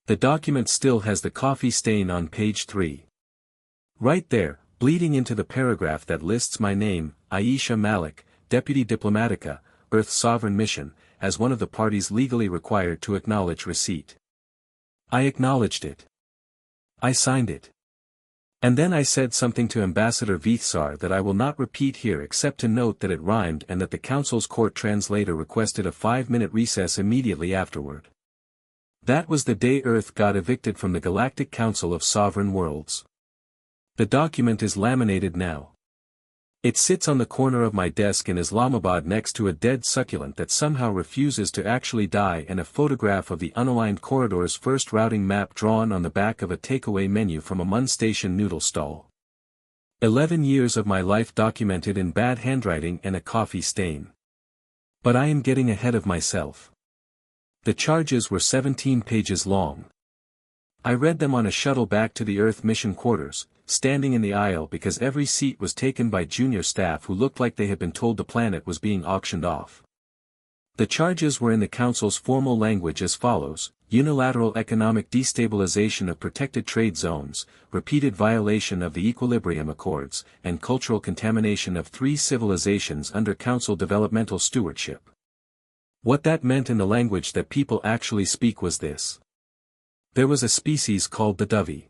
The document still has the coffee stain on page 3. Right there, bleeding into the paragraph that lists my name, Aisha Malik, Deputy Diplomatica, Earth's Sovereign Mission, as one of the parties legally required to acknowledge receipt. I acknowledged it. I signed it. And then I said something to Ambassador Vithsar that I will not repeat here except to note that it rhymed and that the Council's court translator requested a 5-minute recess immediately afterward. That was the day Earth got evicted from the Galactic Council of Sovereign Worlds. The document is laminated now. It sits on the corner of my desk in Islamabad next to a dead succulent that somehow refuses to actually die and a photograph of the unaligned corridor's first routing map drawn on the back of a takeaway menu from a Mun Station noodle stall. 11 years of my life documented in bad handwriting and a coffee stain. But I am getting ahead of myself. The charges were 17 pages long. I read them on a shuttle back to the Earth mission quarters, standing in the aisle because every seat was taken by junior staff who looked like they had been told the planet was being auctioned off. The charges were in the Council's formal language as follows: unilateral economic destabilization of protected trade zones, repeated violation of the Equilibrium Accords, and cultural contamination of 3 civilizations under Council developmental stewardship. What that meant in the language that people actually speak was this. There was a species called the dovey.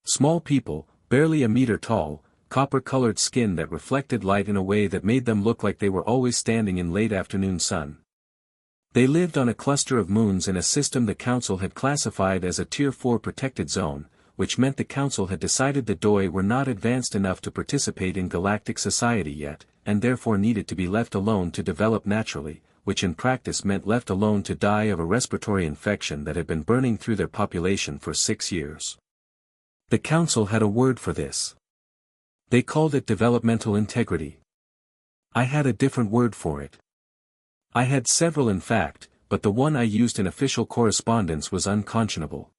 Small people, barely a meter tall, copper-colored skin that reflected light in a way that made them look like they were always standing in late afternoon sun. They lived on a cluster of moons in a system the Council had classified as a Tier 4 protected zone, which meant the Council had decided the Doi were not advanced enough to participate in galactic society yet, and therefore needed to be left alone to develop naturally, which in practice meant left alone to die of a respiratory infection that had been burning through their population for 6 years. The Council had a word for this. They called it developmental integrity. I had a different word for it. I had several in fact, but the one I used in official correspondence was unconscionable.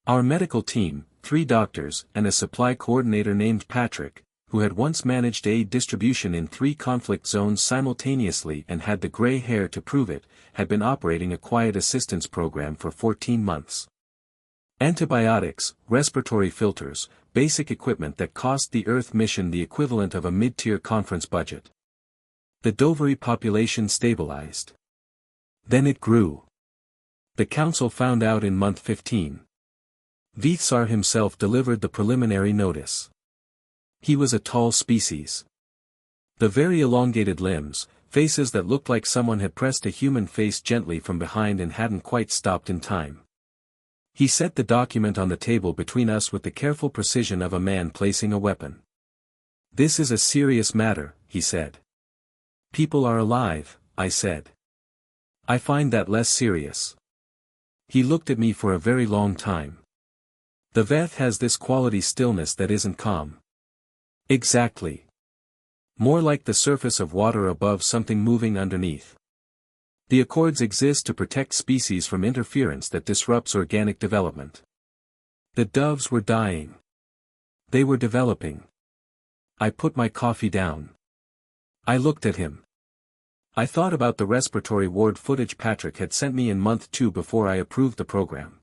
Our medical team, 3 doctors and a supply coordinator named Patrick, who had once managed aid distribution in 3 conflict zones simultaneously and had the gray hair to prove it, had been operating a quiet assistance program for 14 months. Antibiotics, respiratory filters, basic equipment that cost the Earth mission the equivalent of a mid-tier conference budget. The Doveri population stabilized. Then it grew. The Council found out in month 15. Vithsar himself delivered the preliminary notice. He was a tall species. The very elongated limbs, faces that looked like someone had pressed a human face gently from behind and hadn't quite stopped in time. He set the document on the table between us with the careful precision of a man placing a weapon. "This is a serious matter," he said. "People are alive," I said. "I find that less serious." He looked at me for a very long time. "The Veth has this quality stillness that isn't calm." "Exactly. More like the surface of water above something moving underneath. The Accords exist to protect species from interference that disrupts organic development. The doves were dying. They were developing." I put my coffee down. I looked at him. I thought about the respiratory ward footage Patrick had sent me in month 2 before I approved the program.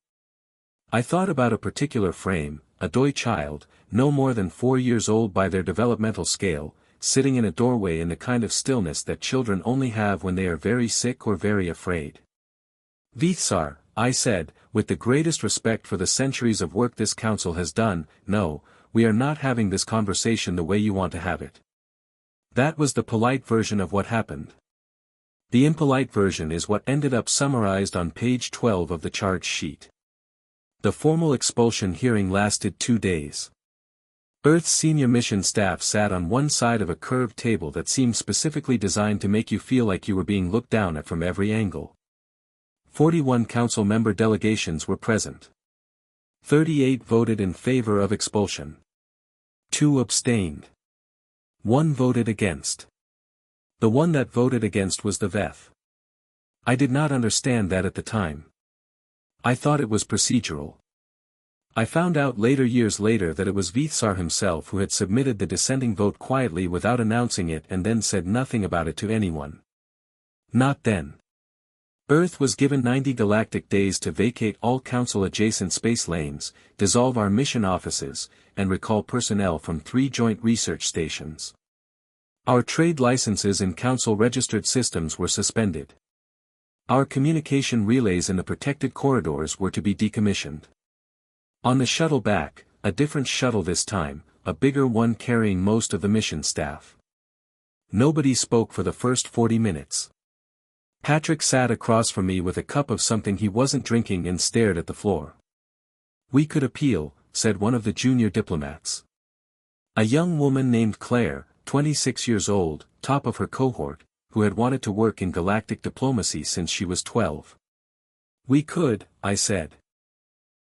I thought about a particular frame, a Doi child, no more than 4 years old by their developmental scale, sitting in a doorway in the kind of stillness that children only have when they are very sick or very afraid. "Vithsar," I said, with the greatest respect for the centuries of work this Council has done, "no, we are not having this conversation the way you want to have it." That was the polite version of what happened. The impolite version is what ended up summarized on page 12 of the charge sheet. The formal expulsion hearing lasted 2 days. Earth's senior mission staff sat on one side of a curved table that seemed specifically designed to make you feel like you were being looked down at from every angle. 41 Council member delegations were present. 38 voted in favor of expulsion. 2 abstained. 1 voted against. The one that voted against was the Veth. I did not understand that at the time. I thought it was procedural. I found out years later that it was Vithsar himself who had submitted the dissenting vote quietly without announcing it and then said nothing about it to anyone. Not then. Earth was given 90 galactic days to vacate all Council-adjacent space lanes, dissolve our mission offices, and recall personnel from 3 joint research stations. Our trade licenses in Council-registered systems were suspended. Our communication relays in the protected corridors were to be decommissioned. On the shuttle back, a different shuttle this time, a bigger one carrying most of the mission staff. Nobody spoke for the first 40 minutes. Patrick sat across from me with a cup of something he wasn't drinking and stared at the floor. "We could appeal," said one of the junior diplomats. A young woman named Claire, 26 years old, top of her cohort, who had wanted to work in galactic diplomacy since she was 12. "We could," I said.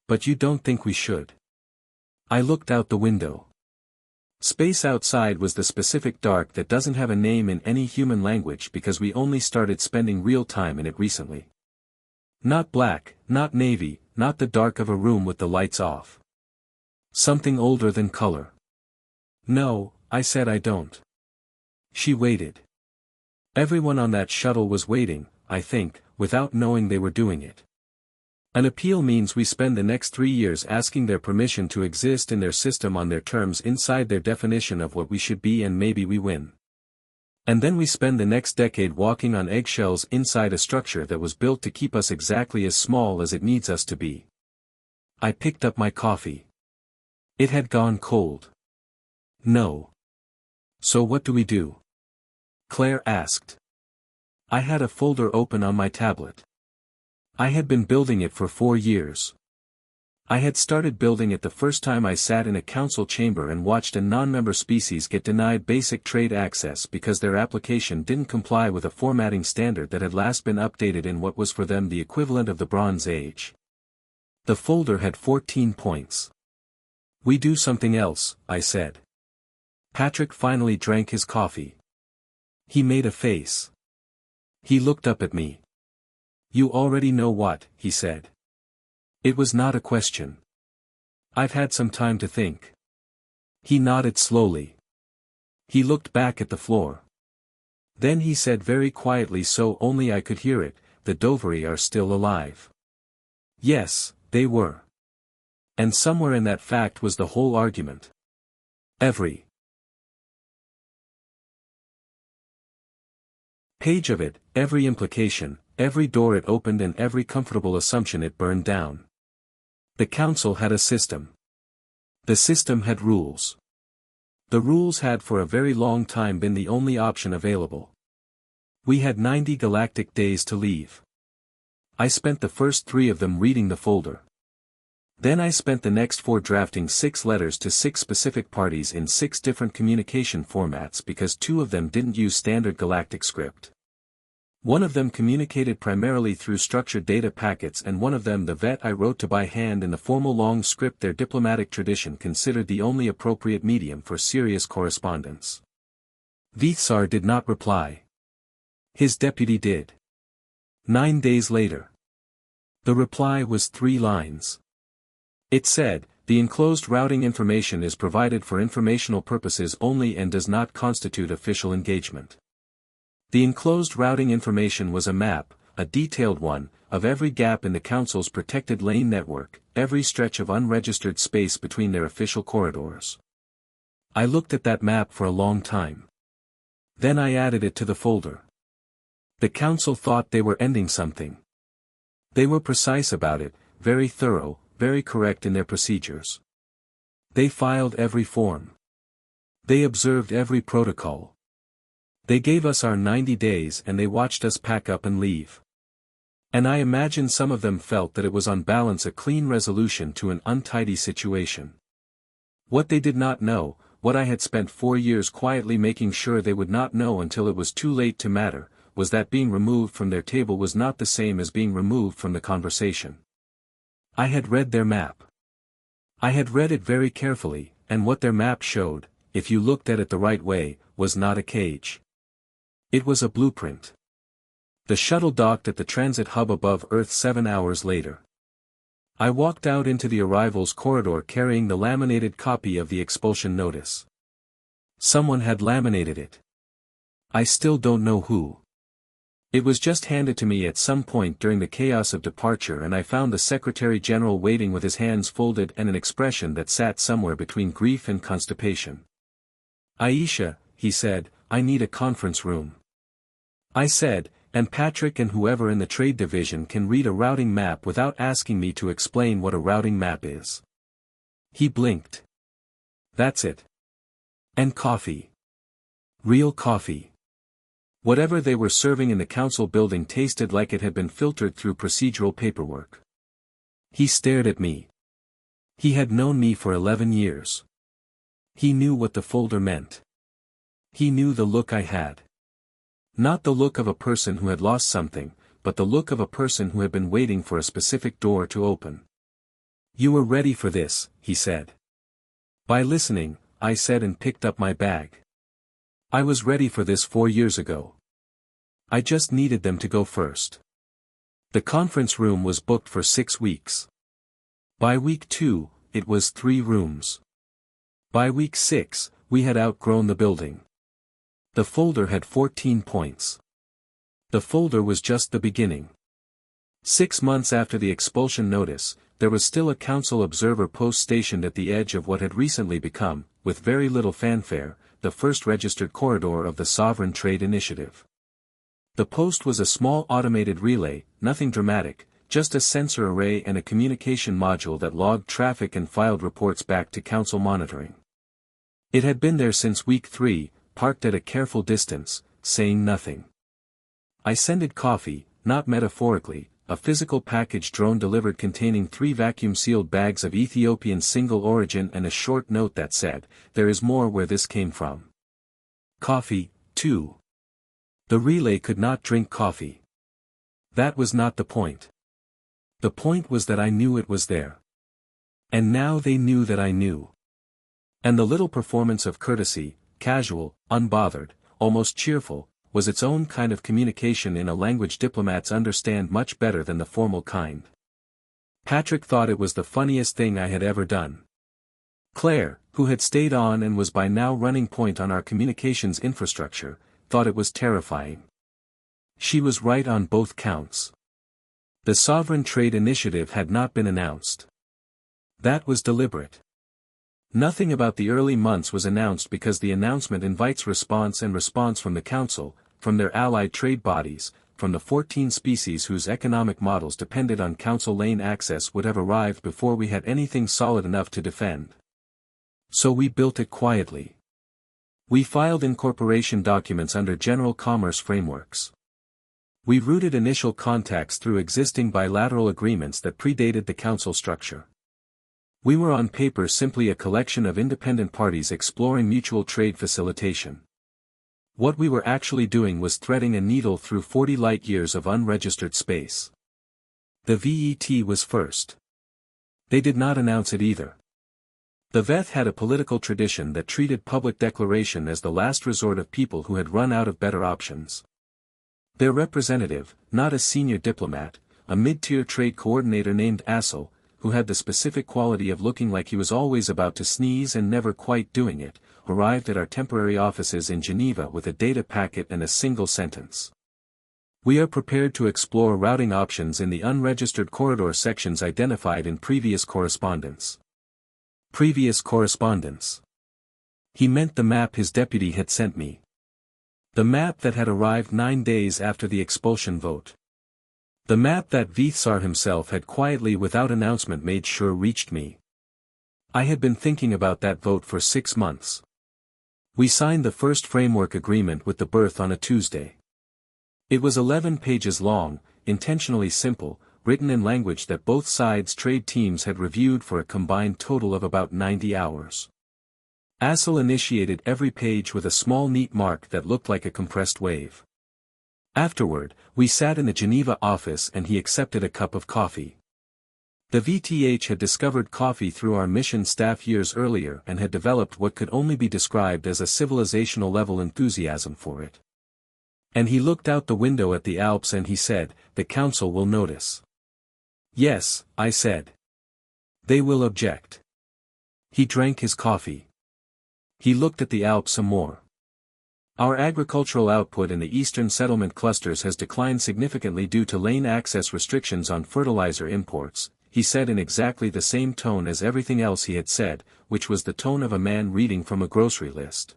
"But you don't think we should?" I looked out the window. Space outside was the specific dark that doesn't have a name in any human language because we only started spending real time in it recently. Not black, not navy, not the dark of a room with the lights off. Something older than color. "No," I said, "I don't." She waited. Everyone on that shuttle was waiting, I think, without knowing they were doing it. An appeal means we spend the next 3 years asking their permission to exist in their system on their terms inside their definition of what we should be, and maybe we win. And then we spend the next decade walking on eggshells inside a structure that was built to keep us exactly as small as it needs us to be. I picked up my coffee. It had gone cold. "No. So what do we do?" Claire asked. I had a folder open on my tablet. I had been building it for 4 years. I had started building it the first time I sat in a council chamber and watched a non-member species get denied basic trade access because their application didn't comply with a formatting standard that had last been updated in what was for them the equivalent of the Bronze Age. The folder had 14 points. "We do something else," I said. Patrick finally drank his coffee. He made a face. He looked up at me. "You already know what," he said. It was not a question. "I've had some time to think." He nodded slowly. He looked back at the floor. Then he said very quietly, so only I could hear it, "The Doveri are still alive." Yes, they were. And somewhere in that fact was the whole argument. Every page of it, every implication, every door it opened, and every comfortable assumption it burned down. The Council had a system. The system had rules. The rules had for a very long time been the only option available. We had 90 galactic days to leave. I spent the first 3 of them reading the folder. Then I spent the next 4 drafting 6 letters to 6 specific parties in 6 different communication formats because 2 of them didn't use standard galactic script. One of them communicated primarily through structured data packets, and one of them the vet I wrote to by hand in the formal long script their diplomatic tradition considered the only appropriate medium for serious correspondence. Vithsar did not reply. His deputy did. 9 days later. The reply was 3 lines. It said, "The enclosed routing information is provided for informational purposes only and does not constitute official engagement." The enclosed routing information was a map, a detailed one, of every gap in the Council's protected lane network, every stretch of unregistered space between their official corridors. I looked at that map for a long time. Then I added it to the folder. The Council thought they were ending something. They were precise about it, very thorough, very correct in their procedures. They filed every form. They observed every protocol. They gave us our 90 days and they watched us pack up and leave. And I imagine some of them felt that it was on balance a clean resolution to an untidy situation. What they did not know, what I had spent 4 years quietly making sure they would not know until it was too late to matter, was that being removed from their table was not the same as being removed from the conversation. I had read their map. I had read it very carefully, and what their map showed, if you looked at it the right way, was not a cage. It was a blueprint. The shuttle docked at the transit hub above Earth 7 hours later. I walked out into the arrivals corridor carrying the laminated copy of the expulsion notice. Someone had laminated it. I still don't know who. It was just handed to me at some point during the chaos of departure, and I found the Secretary General waiting with his hands folded and an expression that sat somewhere between grief and constipation. "Aisha," he said, "I need a conference room." I said, "And Patrick and whoever in the trade division can read a routing map without asking me to explain what a routing map is." He blinked. "That's it. And coffee. Real coffee." Whatever they were serving in the council building tasted like it had been filtered through procedural paperwork. He stared at me. He had known me for 11 years. He knew what the folder meant. He knew the look I had. Not the look of a person who had lost something, but the look of a person who had been waiting for a specific door to open. "You were ready for this," he said. "By listening," I said, and picked up my bag. "I was ready for this 4 years ago. I just needed them to go first." The conference room was booked for 6 weeks. By week 2, it was 3 rooms. By week 6, we had outgrown the building. The folder had 14 points. The folder was just the beginning. 6 months after the expulsion notice, there was still a council observer post stationed at the edge of what had recently become, with very little fanfare, the first registered corridor of the Sovereign Trade Initiative. The post was a small automated relay, nothing dramatic, just a sensor array and a communication module that logged traffic and filed reports back to council monitoring. It had been there since week 3, parked at a careful distance, saying nothing. I sended coffee, not metaphorically, a physical package drone delivered containing 3 vacuum-sealed bags of Ethiopian single origin and a short note that said, "There is more where this came from." Coffee, too. The relay could not drink coffee. That was not the point. The point was that I knew it was there. And now they knew that I knew. And the little performance of courtesy, casual, unbothered, almost cheerful, was its own kind of communication in a language diplomats understand much better than the formal kind. Patrick thought it was the funniest thing I had ever done. Claire, who had stayed on and was by now running point on our communications infrastructure, thought it was terrifying. She was right on both counts. The Sovereign Trade Initiative had not been announced. That was deliberate. Nothing about the early months was announced because the announcement invites response from the Council, from their allied trade bodies, from the 14 species whose economic models depended on Council lane access would have arrived before we had anything solid enough to defend. So we built it quietly. We filed incorporation documents under general commerce frameworks. We routed initial contacts through existing bilateral agreements that predated the Council structure. We were on paper simply a collection of independent parties exploring mutual trade facilitation. What we were actually doing was threading a needle through 40 light-years of unregistered space. The VET was first. They did not announce it either. The VET had a political tradition that treated public declaration as the last resort of people who had run out of better options. Their representative, not a senior diplomat, a mid-tier trade coordinator named Assel, who had the specific quality of looking like he was always about to sneeze and never quite doing it, arrived at our temporary offices in Geneva with a data packet and a single sentence. "We are prepared to explore routing options in the unregistered corridor sections identified in previous correspondence." Previous correspondence. He meant the map his deputy had sent me. The map that had arrived 9 days after the expulsion vote. The map that Vithsar himself had quietly without announcement made sure reached me. I had been thinking about that vote for 6 months. We signed the first framework agreement with the berth on a Tuesday. It was 11 pages long, intentionally simple, written in language that both sides' trade teams had reviewed for a combined total of about 90 hours. Assel initiated every page with a small neat mark that looked like a compressed wave. Afterward, we sat in the Geneva office and he accepted a cup of coffee. The VTH had discovered coffee through our mission staff years earlier and had developed what could only be described as a civilizational level enthusiasm for it. And he looked out the window at the Alps and he said, "The Council will notice." "Yes," I said. "They will object." He drank his coffee. He looked at the Alps some more. Our agricultural output in the eastern settlement clusters has declined significantly due to lane access restrictions on fertilizer imports, he said in exactly the same tone as everything else he had said, which was the tone of a man reading from a grocery list.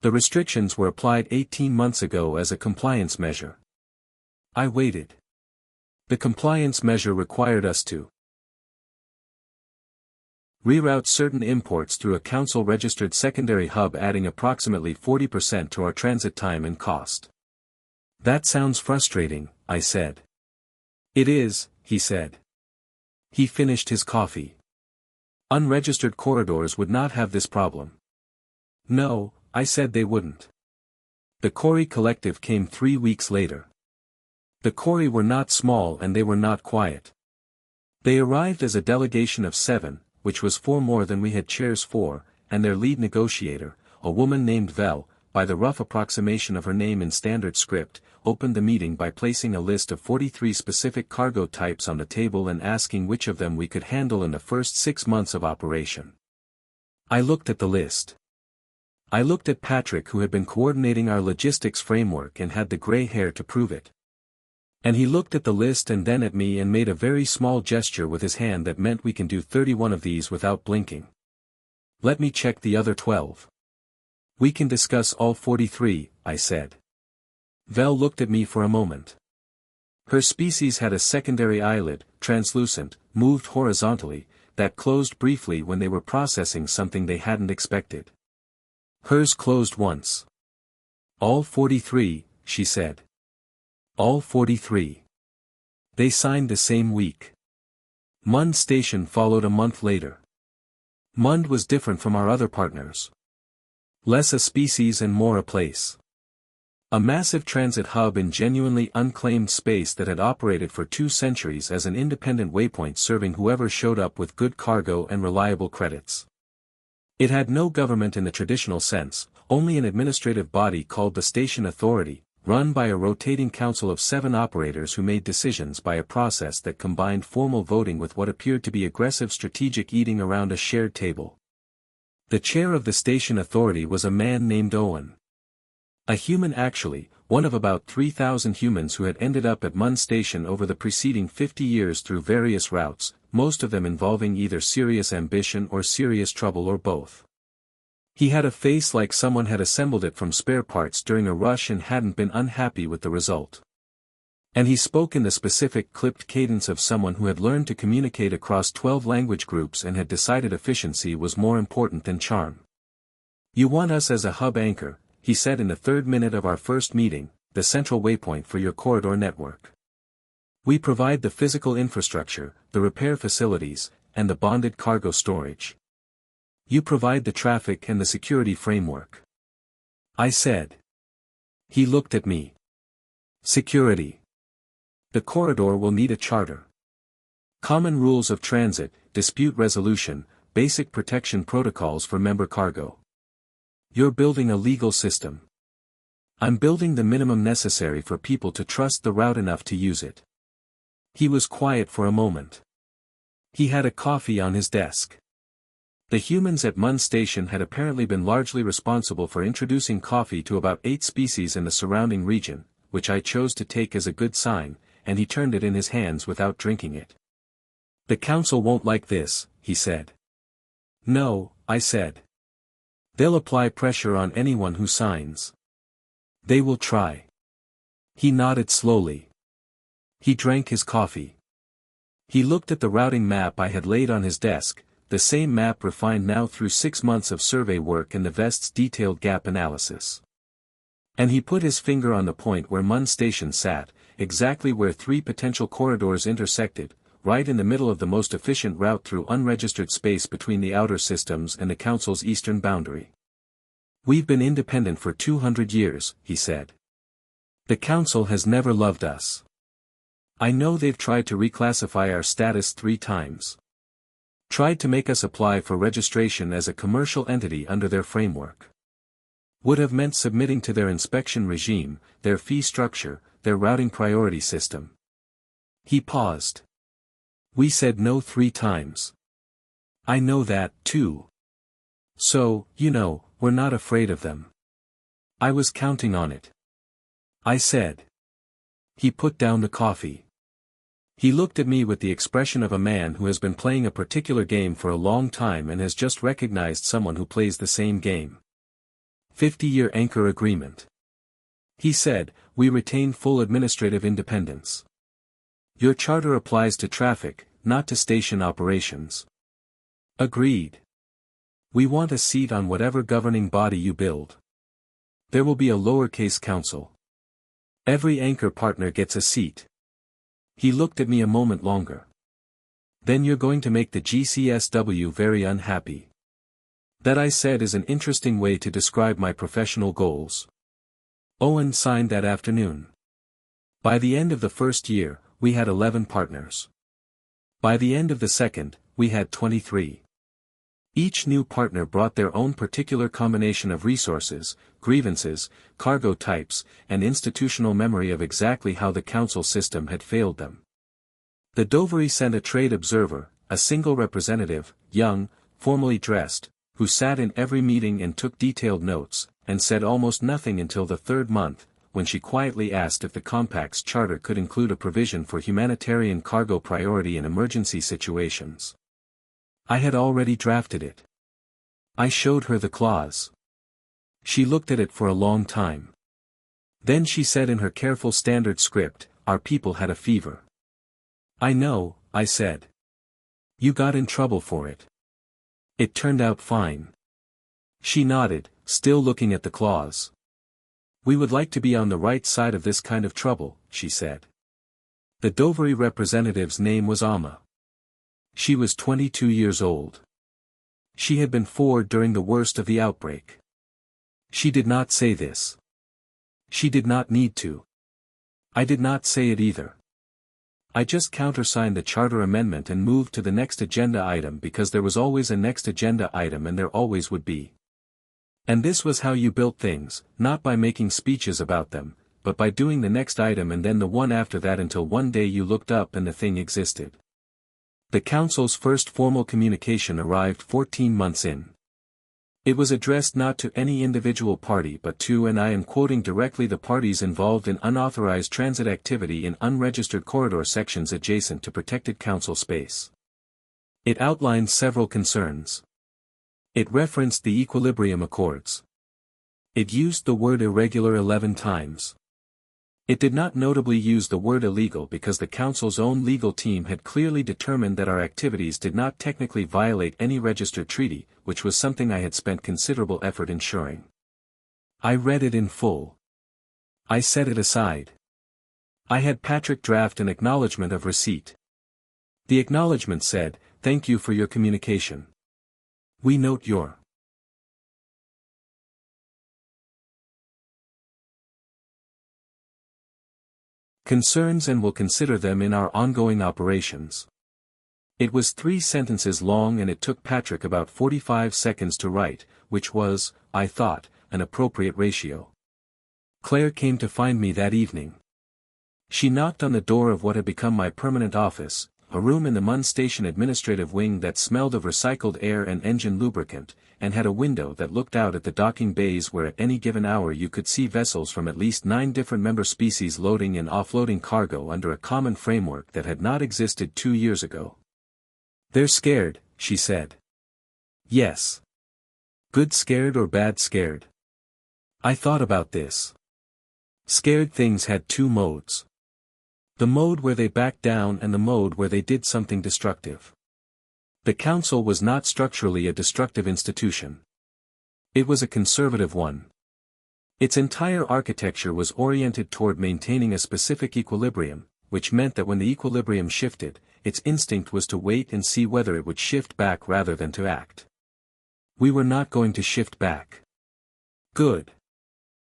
The restrictions were applied 18 months ago as a compliance measure. I waited. The compliance measure required us to reroute certain imports through a council-registered secondary hub, adding approximately 40% to our transit time and cost. That sounds frustrating, I said. It is, he said. He finished his coffee. Unregistered corridors would not have this problem. No, I said they wouldn't. The Quarry Collective came 3 weeks later. The Quarry were not small and they were not quiet. They arrived as a delegation of 7, which was 4 more than we had chairs for, and their lead negotiator, a woman named Vel, by the rough approximation of her name in standard script, opened the meeting by placing a list of 43 specific cargo types on the table and asking which of them we could handle in the first 6 months of operation. I looked at the list. I looked at Patrick, who had been coordinating our logistics framework and had the gray hair to prove it. And he looked at the list and then at me and made a very small gesture with his hand that meant we can do 31 of these without blinking. Let me check the other 12. We can discuss all 43, I said. Vel looked at me for a moment. Her species had a secondary eyelid, translucent, moved horizontally, that closed briefly when they were processing something they hadn't expected. Hers closed once. All 43, she said. All 43. They signed the same week. Mund Station followed a month later. Mund was different from our other partners. Less a species and more a place. A massive transit hub in genuinely unclaimed space that had operated for 2 centuries as an independent waypoint serving whoever showed up with good cargo and reliable credits. It had no government in the traditional sense, only an administrative body called the Station Authority, run by a rotating council of 7 operators who made decisions by a process that combined formal voting with what appeared to be aggressive strategic eating around a shared table. The chair of the Station Authority was a man named Owen. A human, actually, one of about 3,000 humans who had ended up at Mund Station over the preceding 50 years through various routes, most of them involving either serious ambition or serious trouble or both. He had a face like someone had assembled it from spare parts during a rush and hadn't been unhappy with the result. And he spoke in the specific clipped cadence of someone who had learned to communicate across 12 language groups and had decided efficiency was more important than charm. You want us as a hub anchor, he said in the 3rd minute of our first meeting, the central waypoint for your corridor network. We provide the physical infrastructure, the repair facilities, and the bonded cargo storage. You provide the traffic and the security framework. I said. He looked at me. Security. The corridor will need a charter. Common rules of transit, dispute resolution, basic protection protocols for member cargo. You're building a legal system. I'm building the minimum necessary for people to trust the route enough to use it. He was quiet for a moment. He had a coffee on his desk. The humans at Mund Station had apparently been largely responsible for introducing coffee to about 8 species in the surrounding region, which I chose to take as a good sign, and he turned it in his hands without drinking it. The council won't like this, he said. No, I said. They'll apply pressure on anyone who signs. They will try. He nodded slowly. He drank his coffee. He looked at the routing map I had laid on his desk, the same map refined now through 6 months of survey work and the Vest's detailed gap analysis. And he put his finger on the point where Mund Station sat, exactly where 3 potential corridors intersected, right in the middle of the most efficient route through unregistered space between the outer systems and the Council's eastern boundary. We've been independent for 200 years, he said. The Council has never loved us. I know they've tried to reclassify our status 3 times. Tried to make us apply for registration as a commercial entity under their framework. Would have meant submitting to their inspection regime, their fee structure, their routing priority system. He paused. We said no 3 times. I know that, too. So, we're not afraid of them. I was counting on it. I said. He put down the coffee. He looked at me with the expression of a man who has been playing a particular game for a long time and has just recognized someone who plays the same game. 50-year anchor agreement. He said, we retain full administrative independence. Your charter applies to traffic, not to station operations. Agreed. We want a seat on whatever governing body you build. There will be a lowercase council. Every anchor partner gets a seat. He looked at me a moment longer. Then you're going to make the GCSW very unhappy. That, I said, is an interesting way to describe my professional goals. Owen signed that afternoon. By the end of the first year, we had 11 partners. By the end of the second, we had 23. Each new partner brought their own particular combination of resources, grievances, cargo types, and institutional memory of exactly how the council system had failed them. The Dovery sent a trade observer, a single representative, young, formally dressed, who sat in every meeting and took detailed notes, and said almost nothing until the third month, when she quietly asked if the Compact's charter could include a provision for humanitarian cargo priority in emergency situations. I had already drafted it. I showed her the clause. She looked at it for a long time. Then she said in her careful standard script, our people had a fever. I know, I said. You got in trouble for it. It turned out fine. She nodded, still looking at the clause. We would like to be on the right side of this kind of trouble, she said. The Dovery representative's name was Amma. She was 22 years old. She had been forward during the worst of the outbreak. She did not say this. She did not need to. I did not say it either. I just countersigned the charter amendment and moved to the next agenda item because there was always a next agenda item and there always would be. And this was how you built things, not by making speeches about them, but by doing the next item and then the one after that until one day you looked up and the thing existed. The Council's first formal communication arrived 14 months in. It was addressed not to any individual party but to, and I am quoting directly, the parties involved in unauthorized transit activity in unregistered corridor sections adjacent to protected Council space. It outlined several concerns. It referenced the Equilibrium Accords. It used the word irregular 11 times. It did not notably use the word illegal because the Council's own legal team had clearly determined that our activities did not technically violate any registered treaty, which was something I had spent considerable effort ensuring. I read it in full. I set it aside. I had Patrick draft an acknowledgement of receipt. The acknowledgement said, "Thank you for your communication. We note your concerns and will consider them in our ongoing operations." It was 3 sentences long and it took Patrick about 45 seconds to write, which was, I thought, an appropriate ratio. Claire came to find me that evening. She knocked on the door of what had become my permanent office, a room in the MUN station administrative wing that smelled of recycled air and engine lubricant, and had a window that looked out at the docking bays where at any given hour you could see vessels from at least 9 different member species loading and offloading cargo under a common framework that had not existed 2 years ago. "They're scared," she said. "Yes. Good scared or bad scared?" I thought about this. Scared things had 2 modes. The mode where they backed down and the mode where they did something destructive. The Council was not structurally a destructive institution. It was a conservative one. Its entire architecture was oriented toward maintaining a specific equilibrium, which meant that when the equilibrium shifted, its instinct was to wait and see whether it would shift back rather than to act. We were not going to shift back. Good.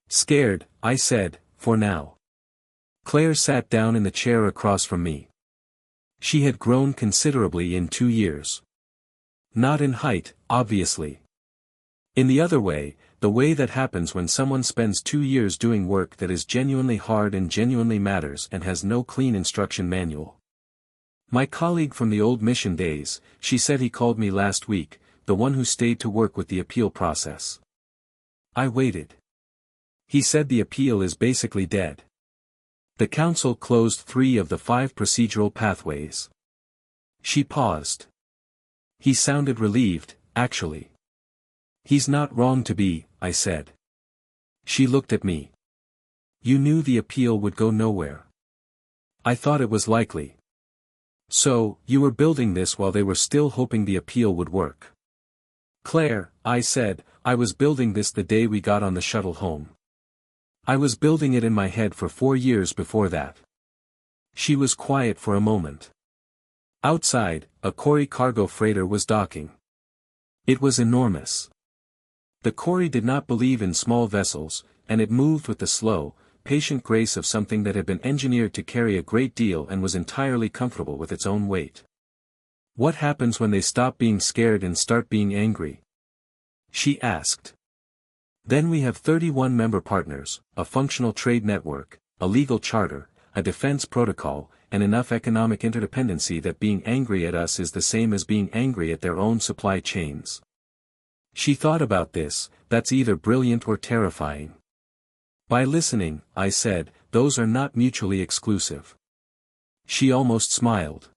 Scared, I said, for now. Claire sat down in the chair across from me. She had grown considerably in 2 years. Not in height, obviously. In the other way, the way that happens when someone spends 2 years doing work that is genuinely hard and genuinely matters and has no clean instruction manual. My colleague from the old mission days, she said he called me last week, the one who stayed to work with the appeal process. I waited. He said the appeal is basically dead. The council closed 3 of the 5 procedural pathways. She paused. He sounded relieved, actually. He's not wrong to be, I said. She looked at me. You knew the appeal would go nowhere. I thought it was likely. So, you were building this while they were still hoping the appeal would work. Claire, I said, I was building this the day we got on the shuttle home. I was building it in my head for 4 years before that. She was quiet for a moment. Outside, a Cory cargo freighter was docking. It was enormous. The Cory did not believe in small vessels, and it moved with the slow, patient grace of something that had been engineered to carry a great deal and was entirely comfortable with its own weight. What happens when they stop being scared and start being angry? She asked. Then we have 31 member partners, a functional trade network, a legal charter, a defense protocol, and enough economic interdependency that being angry at us is the same as being angry at their own supply chains. She thought about this, that's either brilliant or terrifying. By listening, I said, those are not mutually exclusive. She almost smiled.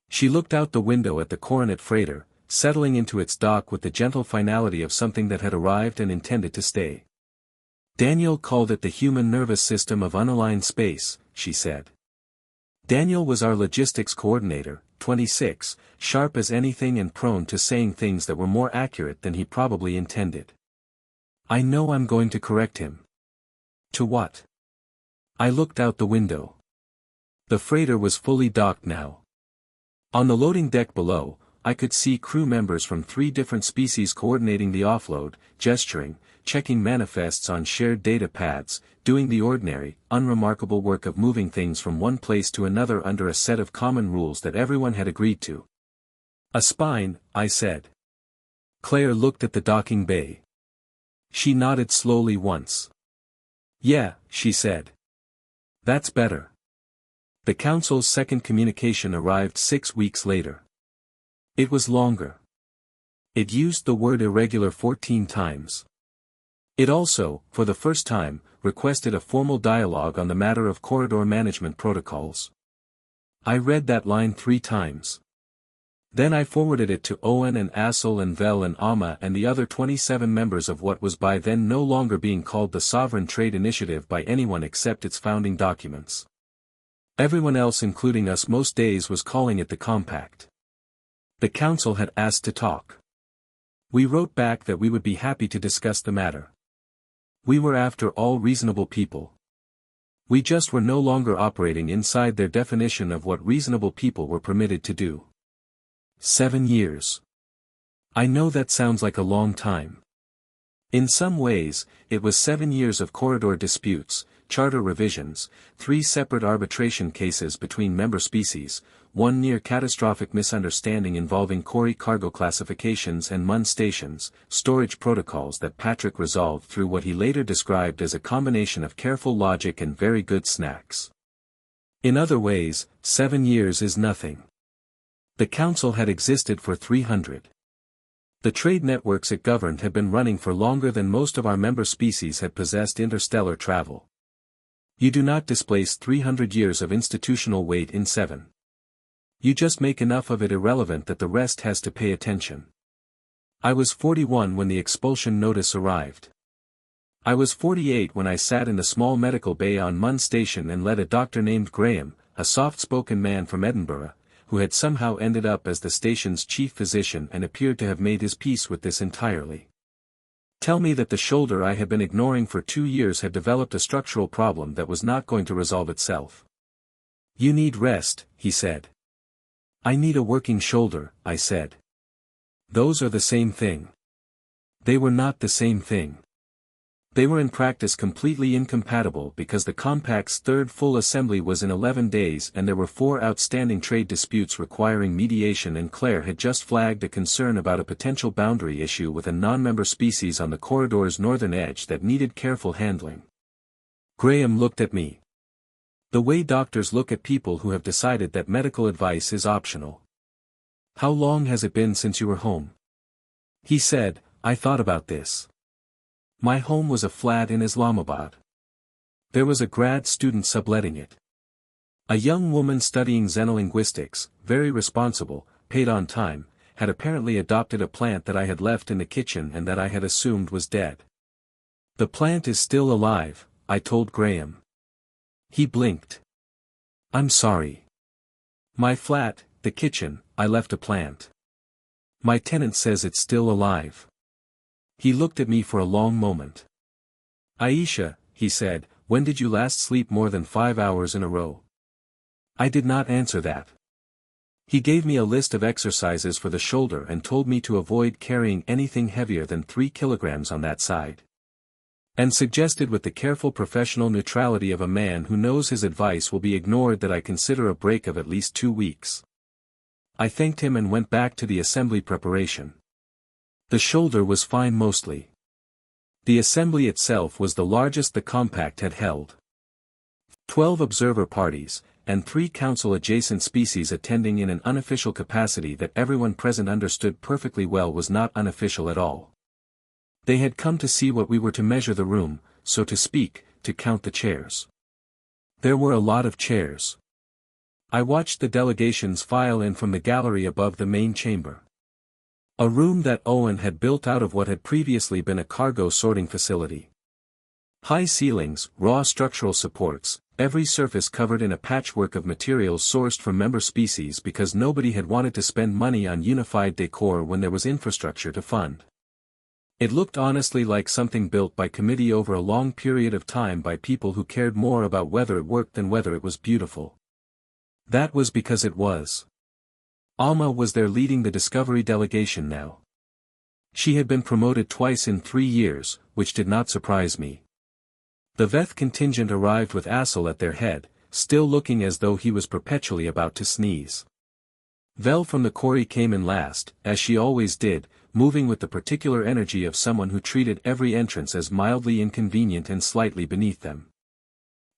She looked out the window at the Coronet freighter, settling into its dock with the gentle finality of something that had arrived and intended to stay. Daniel called it the human nervous system of unaligned space, she said. Daniel was our logistics coordinator, 26, sharp as anything and prone to saying things that were more accurate than he probably intended. I know I'm going to correct him. To what? I looked out the window. The freighter was fully docked now. On the loading deck below, I could see crew members from 3 different species coordinating the offload, gesturing, checking manifests on shared data pads, doing the ordinary, unremarkable work of moving things from one place to another under a set of common rules that everyone had agreed to. A spine, I said. Claire looked at the docking bay. She nodded slowly once. Yeah, she said. That's better. The council's second communication arrived 6 weeks later. It was longer. It used the word irregular 14 times. It also, for the first time, requested a formal dialogue on the matter of corridor management protocols. I read that line 3 times. Then I forwarded it to Owen and Assel and Vel and Amma and the other 27 members of what was by then no longer being called the Sovereign Trade Initiative by anyone except its founding documents. Everyone else including us most days was calling it the Compact. The Council had asked to talk. We wrote back that we would be happy to discuss the matter. We were after all reasonable people. We just were no longer operating inside their definition of what reasonable people were permitted to do. 7 years. I know that sounds like a long time. In some ways, it was 7 years of corridor disputes, charter revisions, 3 separate arbitration cases between member species, 1 near-catastrophic misunderstanding involving Cory cargo classifications and MUN stations, storage protocols that Patrick resolved through what he later described as a combination of careful logic and very good snacks. In other ways, 7 years is nothing. The Council had existed for 300. The trade networks it governed had been running for longer than most of our member species had possessed interstellar travel. You do not displace 300 years of institutional weight in 7. You just make enough of it irrelevant that the rest has to pay attention. I was 41 when the expulsion notice arrived. I was 48 when I sat in the small medical bay on MUN station and led a doctor named Graham, a soft-spoken man from Edinburgh, who had somehow ended up as the station's chief physician and appeared to have made his peace with this entirely. Tell me that the shoulder I had been ignoring for 2 years had developed a structural problem that was not going to resolve itself. You need rest, he said. I need a working shoulder, I said. Those are the same thing. They were not the same thing. They were in practice completely incompatible because the Compact's third full assembly was in 11 days and there were 4 outstanding trade disputes requiring mediation, and Claire had just flagged a concern about a potential boundary issue with a non-member species on the corridor's northern edge that needed careful handling. Graham looked at me. The way doctors look at people who have decided that medical advice is optional. How long has it been since you were home? He said, I thought about this. My home was a flat in Islamabad. There was a grad student subletting it. A young woman studying xenolinguistics, very responsible, paid on time, had apparently adopted a plant that I had left in the kitchen and that I had assumed was dead. The plant is still alive, I told Graham. He blinked. I'm sorry. My flat, the kitchen, I left a plant. My tenant says it's still alive. He looked at me for a long moment. Aisha, he said, when did you last sleep more than 5 hours in a row? I did not answer that. He gave me a list of exercises for the shoulder and told me to avoid carrying anything heavier than 3 kilograms on that side. And suggested with the careful professional neutrality of a man who knows his advice will be ignored that I consider a break of at least 2 weeks. I thanked him and went back to the assembly preparation. The shoulder was fine mostly. The assembly itself was the largest the compact had held. 12 observer parties, and 3 council-adjacent species attending in an unofficial capacity that everyone present understood perfectly well was not unofficial at all. They had come to see what we were to measure the room, so to speak, to count the chairs. There were a lot of chairs. I watched the delegations file in from the gallery above the main chamber. A room that Owen had built out of what had previously been a cargo sorting facility. High ceilings, raw structural supports, every surface covered in a patchwork of materials sourced from member species because nobody had wanted to spend money on unified decor when there was infrastructure to fund. It looked honestly like something built by committee over a long period of time by people who cared more about whether it worked than whether it was beautiful. That was because it was. Alma was there leading the Discovery delegation now. She had been promoted twice in 3 years, which did not surprise me. The Veth contingent arrived with Assel at their head, still looking as though he was perpetually about to sneeze. Vel from the quarry came in last, as she always did, moving with the particular energy of someone who treated every entrance as mildly inconvenient and slightly beneath them.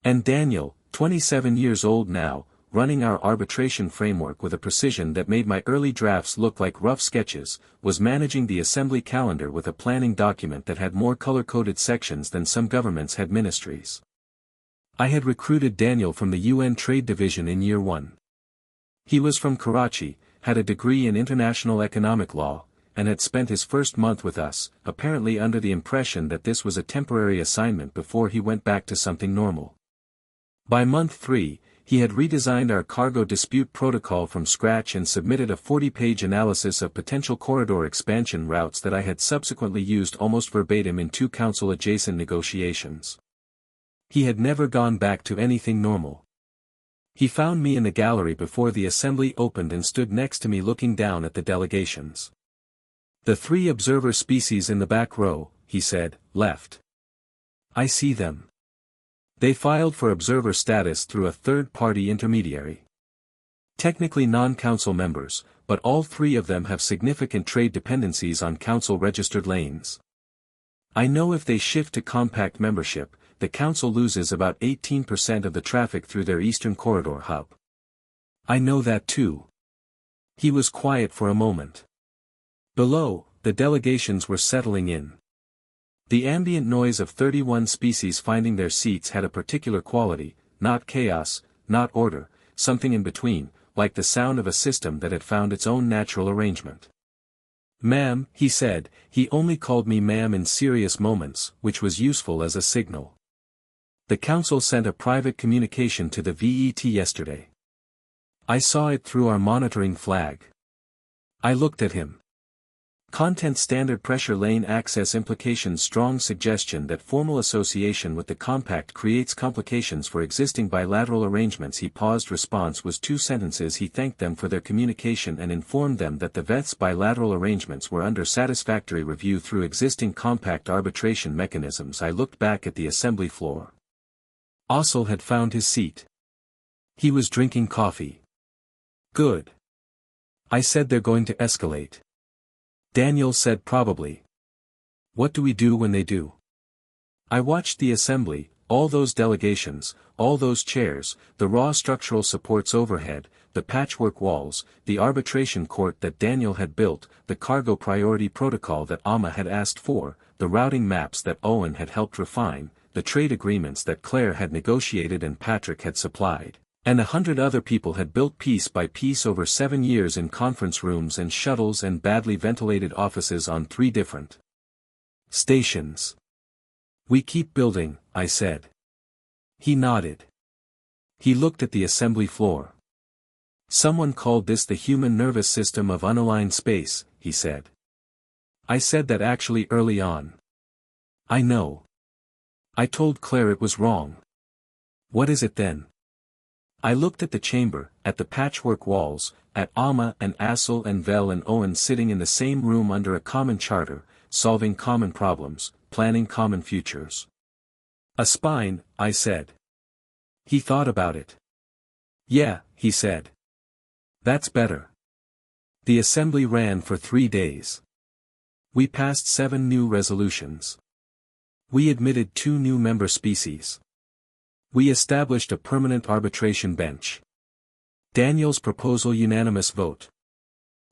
And Daniel, 27 years old now, running our arbitration framework with a precision that made my early drafts look like rough sketches, was managing the assembly calendar with a planning document that had more color-coded sections than some governments had ministries. I had recruited Daniel from the UN Trade Division in year 1. He was from Karachi, had a degree in international economic law, and had spent his first month with us, apparently under the impression that this was a temporary assignment before he went back to something normal. By month 3, he had redesigned our cargo dispute protocol from scratch and submitted a 40-page analysis of potential corridor expansion routes that I had subsequently used almost verbatim in 2 council-adjacent negotiations. He had never gone back to anything normal. He found me in the gallery before the assembly opened and stood next to me looking down at the delegations. The 3 observer species in the back row, he said, left. I see them. They filed for observer status through a third-party intermediary. Technically non-council members, but all 3 of them have significant trade dependencies on council-registered lanes. I know if they shift to compact membership, the council loses about 18% of the traffic through their Eastern Corridor hub. I know that too. He was quiet for a moment. Below, the delegations were settling in. The ambient noise of 31 species finding their seats had a particular quality, not chaos, not order, something in between, like the sound of a system that had found its own natural arrangement. Ma'am, he said, he only called me ma'am in serious moments, which was useful as a signal. The council sent a private communication to the VET yesterday. I saw it through our monitoring flag. I looked at him. Content standard pressure lane access implications strong suggestion that formal association with the compact creates complications for existing bilateral arrangements. He paused. Response was 2 sentences. He thanked them for their communication and informed them that the VET's bilateral arrangements were under satisfactory review through existing compact arbitration mechanisms. I looked back at the assembly floor. Ossel had found his seat. He was drinking coffee. Good. I said they're going to escalate. Daniel said probably. What do we do when they do? I watched the assembly, all those delegations, all those chairs, the raw structural supports overhead, the patchwork walls, the arbitration court that Daniel had built, the cargo priority protocol that Amma had asked for, the routing maps that Owen had helped refine, the trade agreements that Claire had negotiated and Patrick had supplied, and 100 other people had built piece by piece over 7 years in conference rooms and shuttles and badly ventilated offices on 3 different stations. "We keep building," I said. He nodded. He looked at the assembly floor. "Someone called this the human nervous system of unaligned space," he said. I said that actually early on. "I know. I told Claire it was wrong." "What is it then?" I looked at the chamber, at the patchwork walls, at Alma and Assel and Vel and Owen sitting in the same room under a common charter, solving common problems, planning common futures. "A spine," I said. He thought about it. "Yeah," he said. "That's better." The assembly ran for 3 days. We passed 7 new resolutions. We admitted 2 new member species. We established a permanent arbitration bench. Daniel's proposal unanimous vote.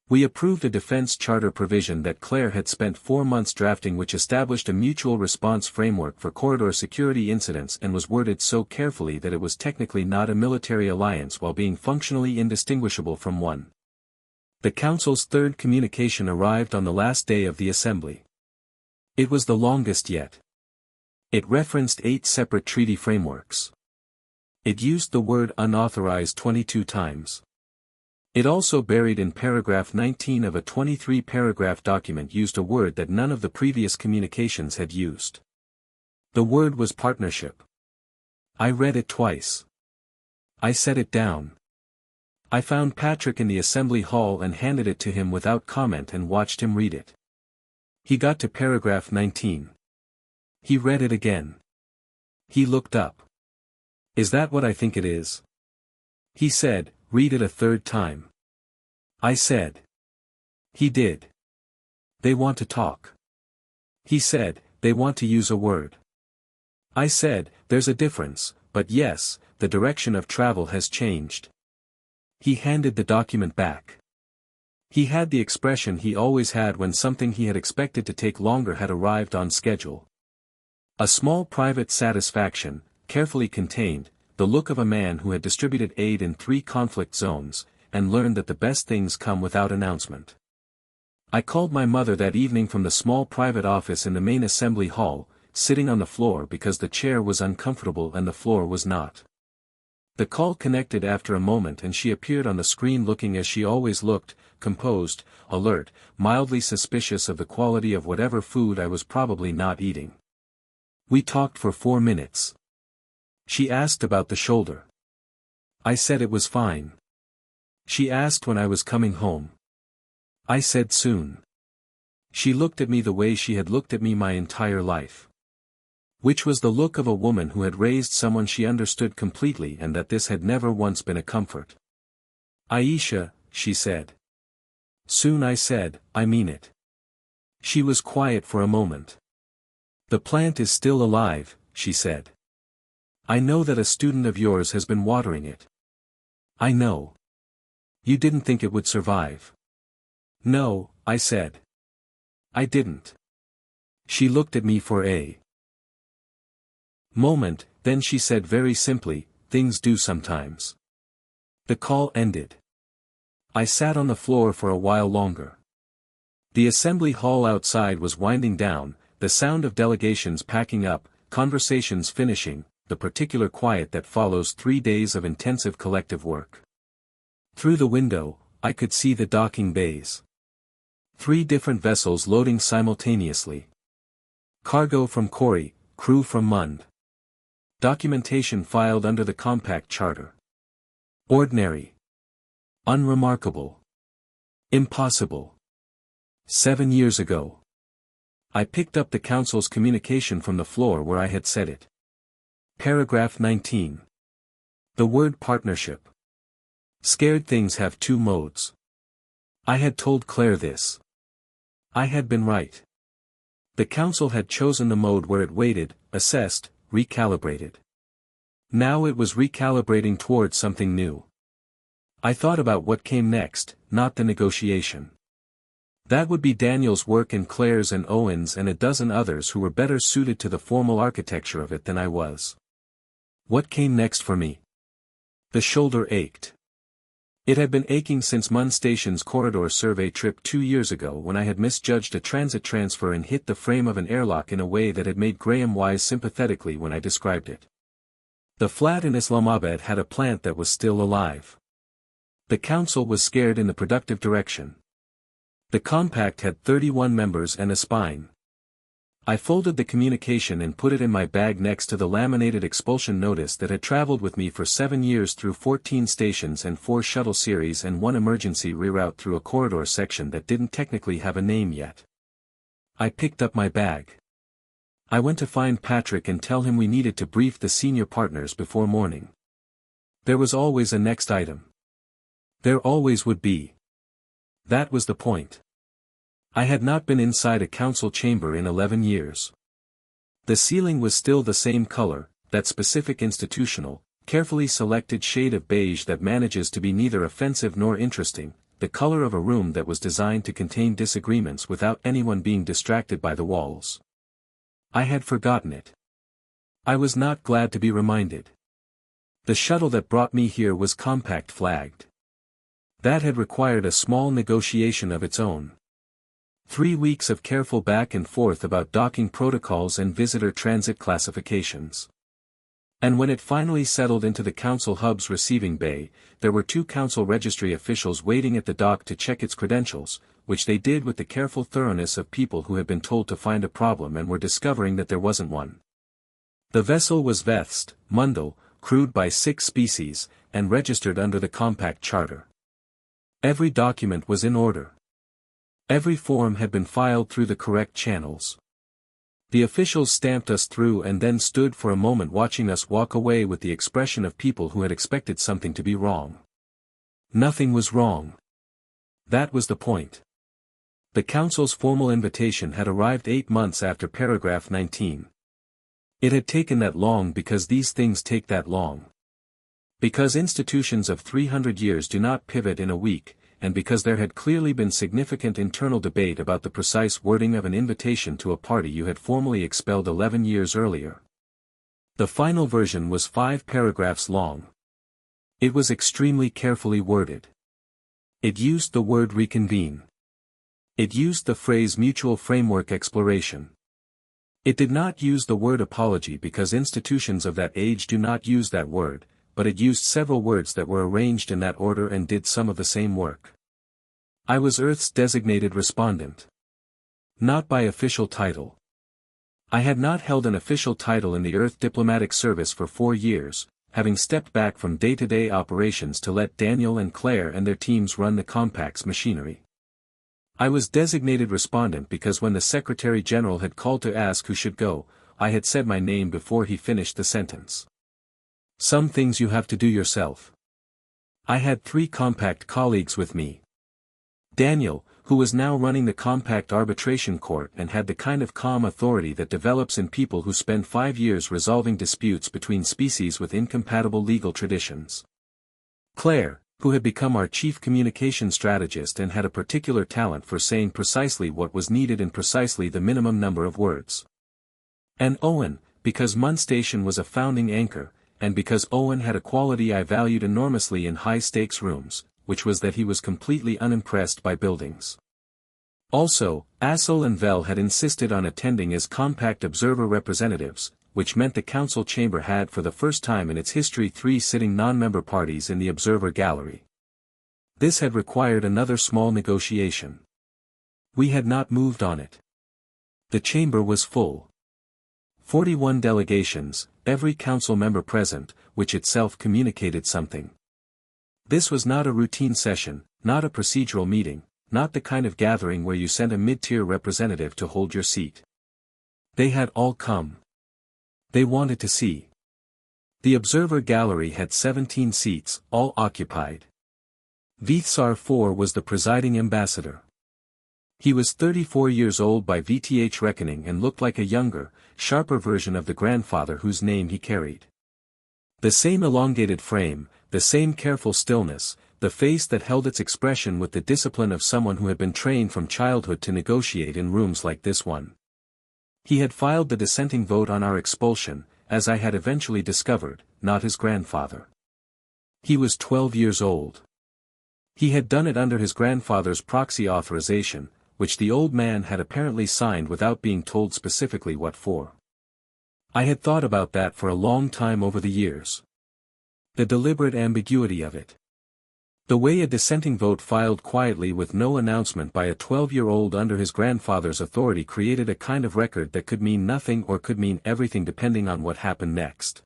We approved a defense charter provision that Claire had spent 4 months drafting, which established a mutual response framework for corridor security incidents and was worded so carefully that it was technically not a military alliance while being functionally indistinguishable from one. The Council's 3rd communication arrived on the last day of the assembly. It was the longest yet. It referenced 8 separate treaty frameworks. It used the word unauthorized 22 times. It also buried in paragraph 19 of a 23-paragraph document used a word that none of the previous communications had used. The word was partnership. I read it twice. I set it down. I found Patrick in the assembly hall and handed it to him without comment and watched him read it. He got to paragraph 19. He read it again. He looked up. "Is that what I think it is?" He said, "Read it a 3rd time." I said. He did. "They want to talk." He said, "They want to use a word." I said, "There's a difference, but yes, the direction of travel has changed." He handed the document back. He had the expression he always had when something he had expected to take longer had arrived on schedule. A small private satisfaction, carefully contained, the look of a man who had distributed aid in 3 conflict zones, and learned that the best things come without announcement. I called my mother that evening from the small private office in the main assembly hall, sitting on the floor because the chair was uncomfortable and the floor was not. The call connected after a moment and she appeared on the screen looking as she always looked, composed, alert, mildly suspicious of the quality of whatever food I was probably not eating. We talked for 4 minutes. She asked about the shoulder. I said it was fine. She asked when I was coming home. I said soon. She looked at me the way she had looked at me my entire life. Which was the look of a woman who had raised someone she understood completely and that this had never once been a comfort. "Aisha," she said. Soon I said, "I mean it." She was quiet for a moment. "The plant is still alive," she said. "I know that a student of yours has been watering it." "I know. You didn't think it would survive." "No," I said. "I didn't." She looked at me for a moment, then she said very simply, "Things do sometimes." The call ended. I sat on the floor for a while longer. The assembly hall outside was winding down, the sound of delegations packing up, conversations finishing, the particular quiet that follows 3 days of intensive collective work. Through the window, I could see the docking bays. 3 different vessels loading simultaneously. Cargo from Corey, crew from Mund. Documentation filed under the Compact Charter. Ordinary. Unremarkable. Impossible. 7 years ago. I picked up the Council's communication from the floor where I had said it. Paragraph 19. The word partnership. Scared things have 2 modes. I had told Claire this. I had been right. The Council had chosen the mode where it waited, assessed, recalibrated. Now it was recalibrating towards something new. I thought about what came next, not the negotiation. That would be Daniel's work and Claire's and Owen's and a dozen others who were better suited to the formal architecture of it than I was. What came next for me? The shoulder ached. It had been aching since Munn Station's corridor survey trip 2 years ago when I had misjudged a transit transfer and hit the frame of an airlock in a way that had made Graham wise sympathetically when I described it. The flat in Islamabad had a plant that was still alive. The council was scared in the productive direction. The compact had 31 members and a spine. I folded the communication and put it in my bag next to the laminated expulsion notice that had traveled with me for 7 years through 14 stations and 4 shuttle series and 1 emergency reroute through a corridor section that didn't technically have a name yet. I picked up my bag. I went to find Patrick and tell him we needed to brief the senior partners before morning. There was always a next item. There always would be. That was the point. I had not been inside a council chamber in 11 years. The ceiling was still the same color, that specific institutional, carefully selected shade of beige that manages to be neither offensive nor interesting, the color of a room that was designed to contain disagreements without anyone being distracted by the walls. I had forgotten it. I was not glad to be reminded. The shuttle that brought me here was compact flagged. That had required a small negotiation of its own. 3 weeks of careful back and forth about docking protocols and visitor transit classifications. And when it finally settled into the council hub's receiving bay, there were 2 council registry officials waiting at the dock to check its credentials, which they did with the careful thoroughness of people who had been told to find a problem and were discovering that there wasn't one. The vessel was Vethst, Mundell, crewed by 6 species, and registered under the compact charter. Every document was in order. Every form had been filed through the correct channels. The officials stamped us through and then stood for a moment watching us walk away with the expression of people who had expected something to be wrong. Nothing was wrong. That was the point. The council's formal invitation had arrived 8 months after paragraph 19. It had taken that long because these things take that long. Because institutions of 300 years do not pivot in a week, and because there had clearly been significant internal debate about the precise wording of an invitation to a party you had formally expelled 11 years earlier. The final version was 5 paragraphs long. It was extremely carefully worded. It used the word reconvene. It used the phrase mutual framework exploration. It did not use the word apology because institutions of that age do not use that word, but it used several words that were arranged in that order and did some of the same work. I was Earth's designated respondent. Not by official title. I had not held an official title in the Earth Diplomatic Service for 4 years, having stepped back from day-to-day operations to let Daniel and Claire and their teams run the compact's machinery. I was designated respondent because when the Secretary General had called to ask who should go, I had said my name before he finished the sentence. Some things you have to do yourself. I had 3 compact colleagues with me. Daniel, who was now running the compact arbitration court and had the kind of calm authority that develops in people who spend 5 years resolving disputes between species with incompatible legal traditions. Claire, who had become our chief communication strategist and had a particular talent for saying precisely what was needed in precisely the minimum number of words. And Owen, because Munn Station was a founding anchor, and because Owen had a quality I valued enormously in high-stakes rooms, which was that he was completely unimpressed by buildings. Also, Assel and Vell had insisted on attending as compact observer representatives, which meant the council chamber had for the first time in its history 3 sitting non-member parties in the observer gallery. This had required another small negotiation. We had not moved on it. The chamber was full. 41 delegations, every council member present, which itself communicated something. This was not a routine session, not a procedural meeting, not the kind of gathering where you send a mid-tier representative to hold your seat. They had all come. They wanted to see. The observer gallery had 17 seats, all occupied. Vithsar IV was the presiding ambassador. He was 34 years old by VTH reckoning and looked like a younger, sharper version of the grandfather whose name he carried. The same elongated frame, the same careful stillness, the face that held its expression with the discipline of someone who had been trained from childhood to negotiate in rooms like this one. He had filed the dissenting vote on our expulsion, as I had eventually discovered, not his grandfather. He was 12 years old. He had done it under his grandfather's proxy authorization, which the old man had apparently signed without being told specifically what for. I had thought about that for a long time over the years. The deliberate ambiguity of it. The way a dissenting vote filed quietly with no announcement by a 12-year-old under his grandfather's authority created a kind of record that could mean nothing or could mean everything depending on what happened next.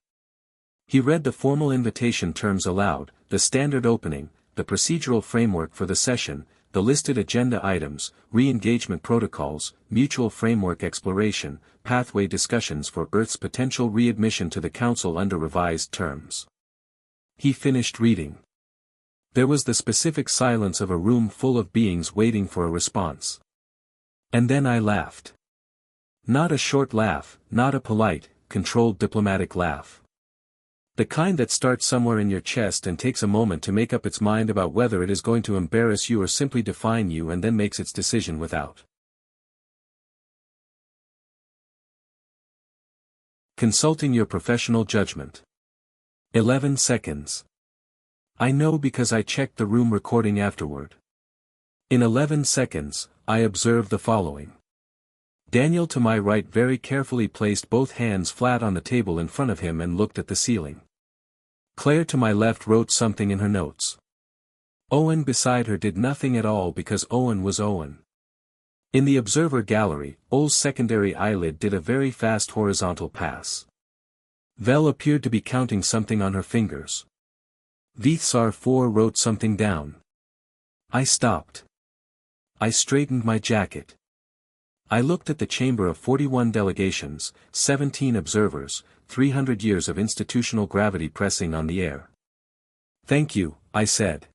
He read the formal invitation terms aloud, the standard opening, the procedural framework for the session, the listed agenda items, re-engagement protocols, mutual framework exploration, pathway discussions for Earth's potential readmission to the Council under revised terms. He finished reading. There was the specific silence of a room full of beings waiting for a response. And then I laughed. Not a short laugh, not a polite, controlled diplomatic laugh. The kind that starts somewhere in your chest and takes a moment to make up its mind about whether it is going to embarrass you or simply define you and then makes its decision without. Consulting your professional judgment. 11 seconds. I know because I checked the room recording afterward. In 11 seconds, I observed the following. Daniel to my right very carefully placed both hands flat on the table in front of him and looked at the ceiling. Claire to my left wrote something in her notes. Owen beside her did nothing at all because Owen was Owen. In the observer gallery, O's secondary eyelid did a very fast horizontal pass. Vel appeared to be counting something on her fingers. Vithsar 4 wrote something down. I stopped. I straightened my jacket. I looked at the chamber of 41 delegations, 17 observers, 300 years of institutional gravity pressing on the air. Thank you, I said.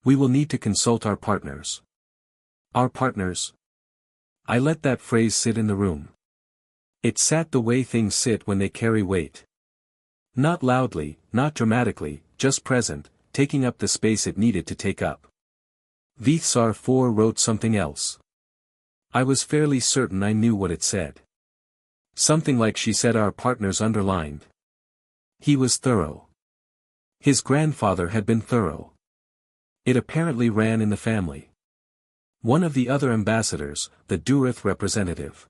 We will need to consult our partners. Our partners? I let that phrase sit in the room. It sat the way things sit when they carry weight. Not loudly, not dramatically, just present, taking up the space it needed to take up. Vithsar 4 wrote something else. I was fairly certain I knew what it said. Something like she said our partners underlined. He was thorough. His grandfather had been thorough. It apparently ran in the family. One of the other ambassadors, the Durith representative.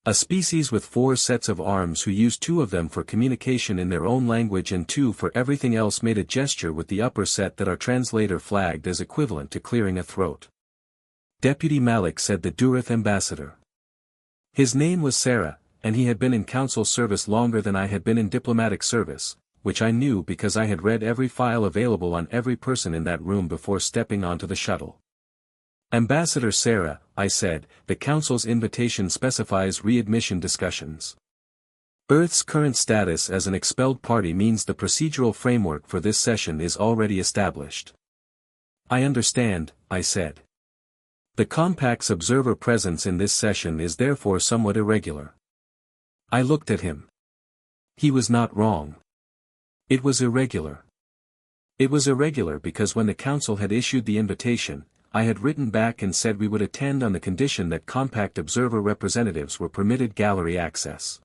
A species with 4 sets of arms who used 2 of them for communication in their own language and 2 for everything else made a gesture with the upper set that our translator flagged as equivalent to clearing a throat. Deputy Malik said the Durith ambassador. His name was Sarah, and he had been in council service longer than I had been in diplomatic service, which I knew because I had read every file available on every person in that room before stepping onto the shuttle. Ambassador Sarah, I said, the Council's invitation specifies readmission discussions. Earth's current status as an expelled party means the procedural framework for this session is already established. I understand, I said. The Compact's observer presence in this session is therefore somewhat irregular. I looked at him. He was not wrong. It was irregular. It was irregular because when the Council had issued the invitation, I had written back and said we would attend on the condition that Compact observer representatives were permitted gallery access.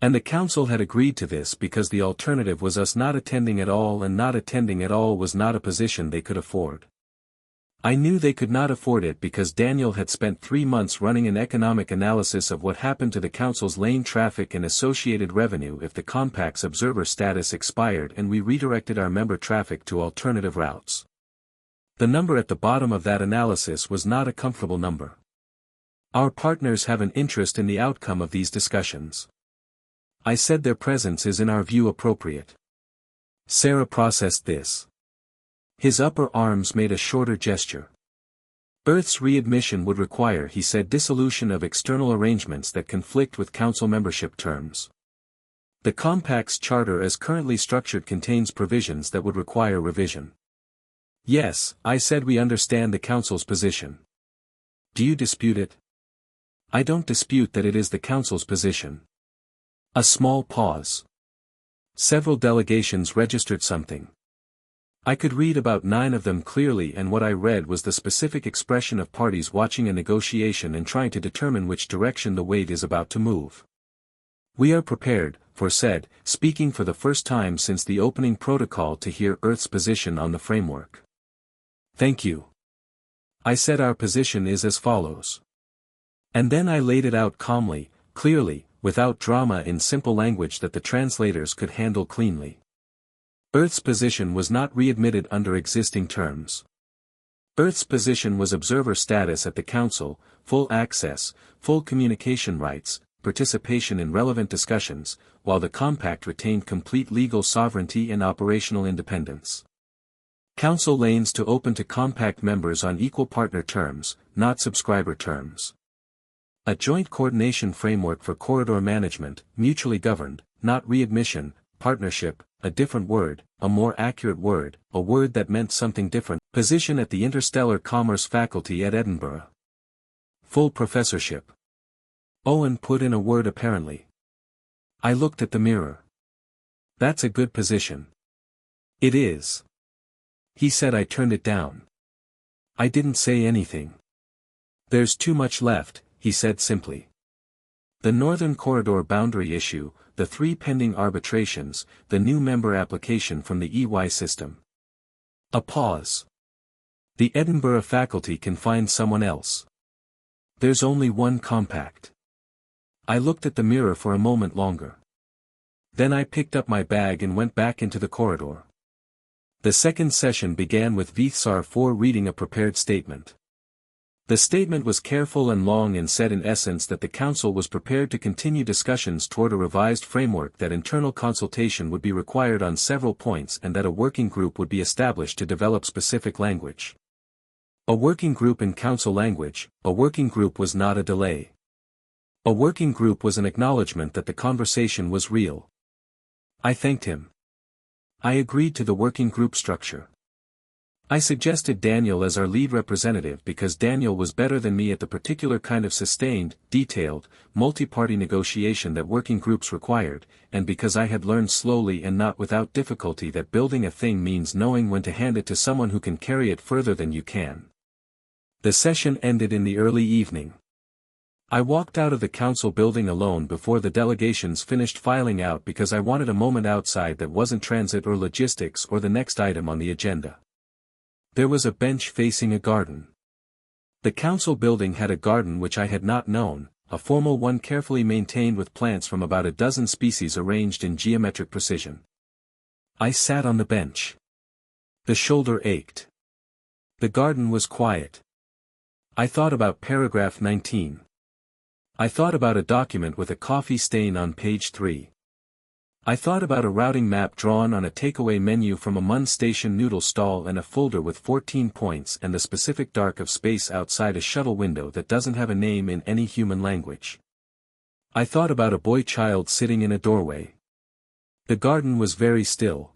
And the Council had agreed to this because the alternative was us not attending at all, and not attending at all was not a position they could afford. I knew they could not afford it because Daniel had spent 3 months running an economic analysis of what happened to the Council's lane traffic and associated revenue if the Compact's observer status expired and we redirected our member traffic to alternative routes. The number at the bottom of that analysis was not a comfortable number. Our partners have an interest in the outcome of these discussions. I said their presence is in our view appropriate. Sarah processed this. His upper arms made a shorter gesture. Earth's readmission would require, he said, dissolution of external arrangements that conflict with Council membership terms. The Compact's charter as currently structured contains provisions that would require revision. Yes, I said, we understand the Council's position. Do you dispute it? I don't dispute that it is the Council's position. A small pause. Several delegations registered something. I could read about 9 of them clearly, and what I read was the specific expression of parties watching a negotiation and trying to determine which direction the weight is about to move. "We are prepared," for said, speaking for the first time since the opening protocol, to hear Earth's position on the framework. "Thank you." I said. "Our position is as follows." And then I laid it out calmly, clearly, without drama, in simple language that the translators could handle cleanly. Earth's position was not readmitted under existing terms. Earth's position was observer status at the Council, full access, full communication rights, participation in relevant discussions, while the Compact retained complete legal sovereignty and operational independence. Council lanes to open to Compact members on equal partner terms, not subscriber terms. A joint coordination framework for corridor management, mutually governed, not readmission, partnership, a different word, a more accurate word, a word that meant something different, position at the Interstellar Commerce Faculty at Edinburgh. Full professorship. Owen put in a word apparently. I looked at the mirror. "That's a good position." "It is." He said. I turned it down. I didn't say anything. "There's too much left," he said simply. "The Northern Corridor boundary issue, the 3 pending arbitrations, the new member application from the EY system." A pause. "The Edinburgh faculty can find someone else. There's only one Compact." I looked at the mirror for a moment longer. Then I picked up my bag and went back into the corridor. The second session began with Vithsar 4 reading a prepared statement. The statement was careful and long and said in essence that the Council was prepared to continue discussions toward a revised framework, that internal consultation would be required on several points, and that a working group would be established to develop specific language. A working group in Council language. A working group was not a delay. A working group was an acknowledgement that the conversation was real. I thanked him. I agreed to the working group structure. I suggested Daniel as our lead representative because Daniel was better than me at the particular kind of sustained, detailed, multi-party negotiation that working groups required, and because I had learned slowly and not without difficulty that building a thing means knowing when to hand it to someone who can carry it further than you can. The session ended in the early evening. I walked out of the Council building alone before the delegations finished filing out because I wanted a moment outside that wasn't transit or logistics or the next item on the agenda. There was a bench facing a garden. The Council building had a garden which I had not known, a formal one carefully maintained with plants from about a dozen species arranged in geometric precision. I sat on the bench. The shoulder ached. The garden was quiet. I thought about paragraph 19. I thought about a document with a coffee stain on page 3. I thought about a routing map drawn on a takeaway menu from a Mun station noodle stall and a folder with 14 points and the specific dark of space outside a shuttle window that doesn't have a name in any human language. I thought about a boy child sitting in a doorway. The garden was very still.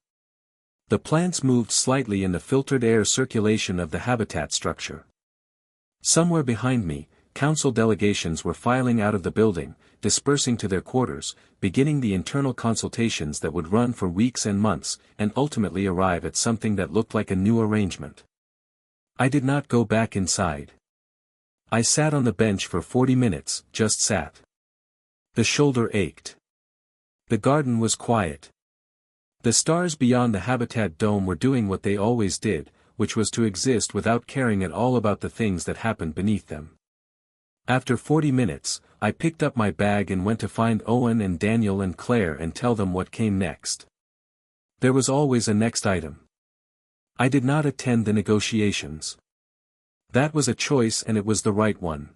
The plants moved slightly in the filtered air circulation of the habitat structure. Somewhere behind me, Council delegations were filing out of the building, dispersing to their quarters, beginning the internal consultations that would run for weeks and months, and ultimately arrive at something that looked like a new arrangement. I did not go back inside. I sat on the bench for 40 minutes, just sat. The shoulder ached. The garden was quiet. The stars beyond the habitat dome were doing what they always did, which was to exist without caring at all about the things that happened beneath them. After 40 minutes, I picked up my bag and went to find Owen and Daniel and Claire and tell them what came next. There was always a next item. I did not attend the negotiations. That was a choice, and it was the right one.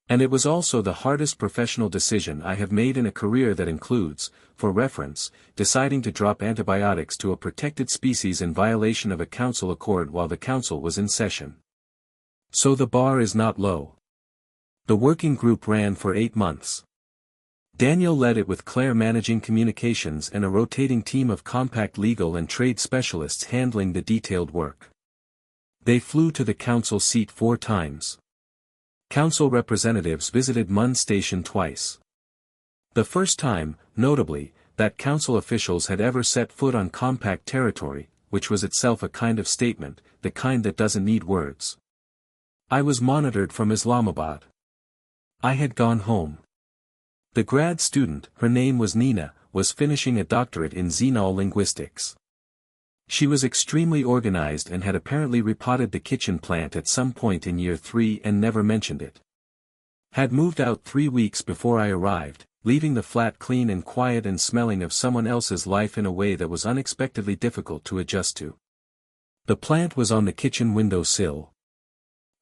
And it was also the hardest professional decision I have made in a career that includes, for reference, deciding to drop antibiotics to a protected species in violation of a Council accord while the Council was in session. So the bar is not low. The working group ran for 8 months. Daniel led it with Claire managing communications and a rotating team of Compact legal and trade specialists handling the detailed work. They flew to the Council seat 4 times. Council representatives visited Mun Station twice. The first time, notably, that Council officials had ever set foot on Compact territory, which was itself a kind of statement, the kind that doesn't need words. I was monitored from Islamabad. I had gone home. The grad student, her name was Nina, was finishing a doctorate in xenol linguistics. She was extremely organized and had apparently repotted the kitchen plant at some point in year 3 and never mentioned it. Had moved out 3 weeks before I arrived, leaving the flat clean and quiet and smelling of someone else's life in a way that was unexpectedly difficult to adjust to. The plant was on the kitchen window sill.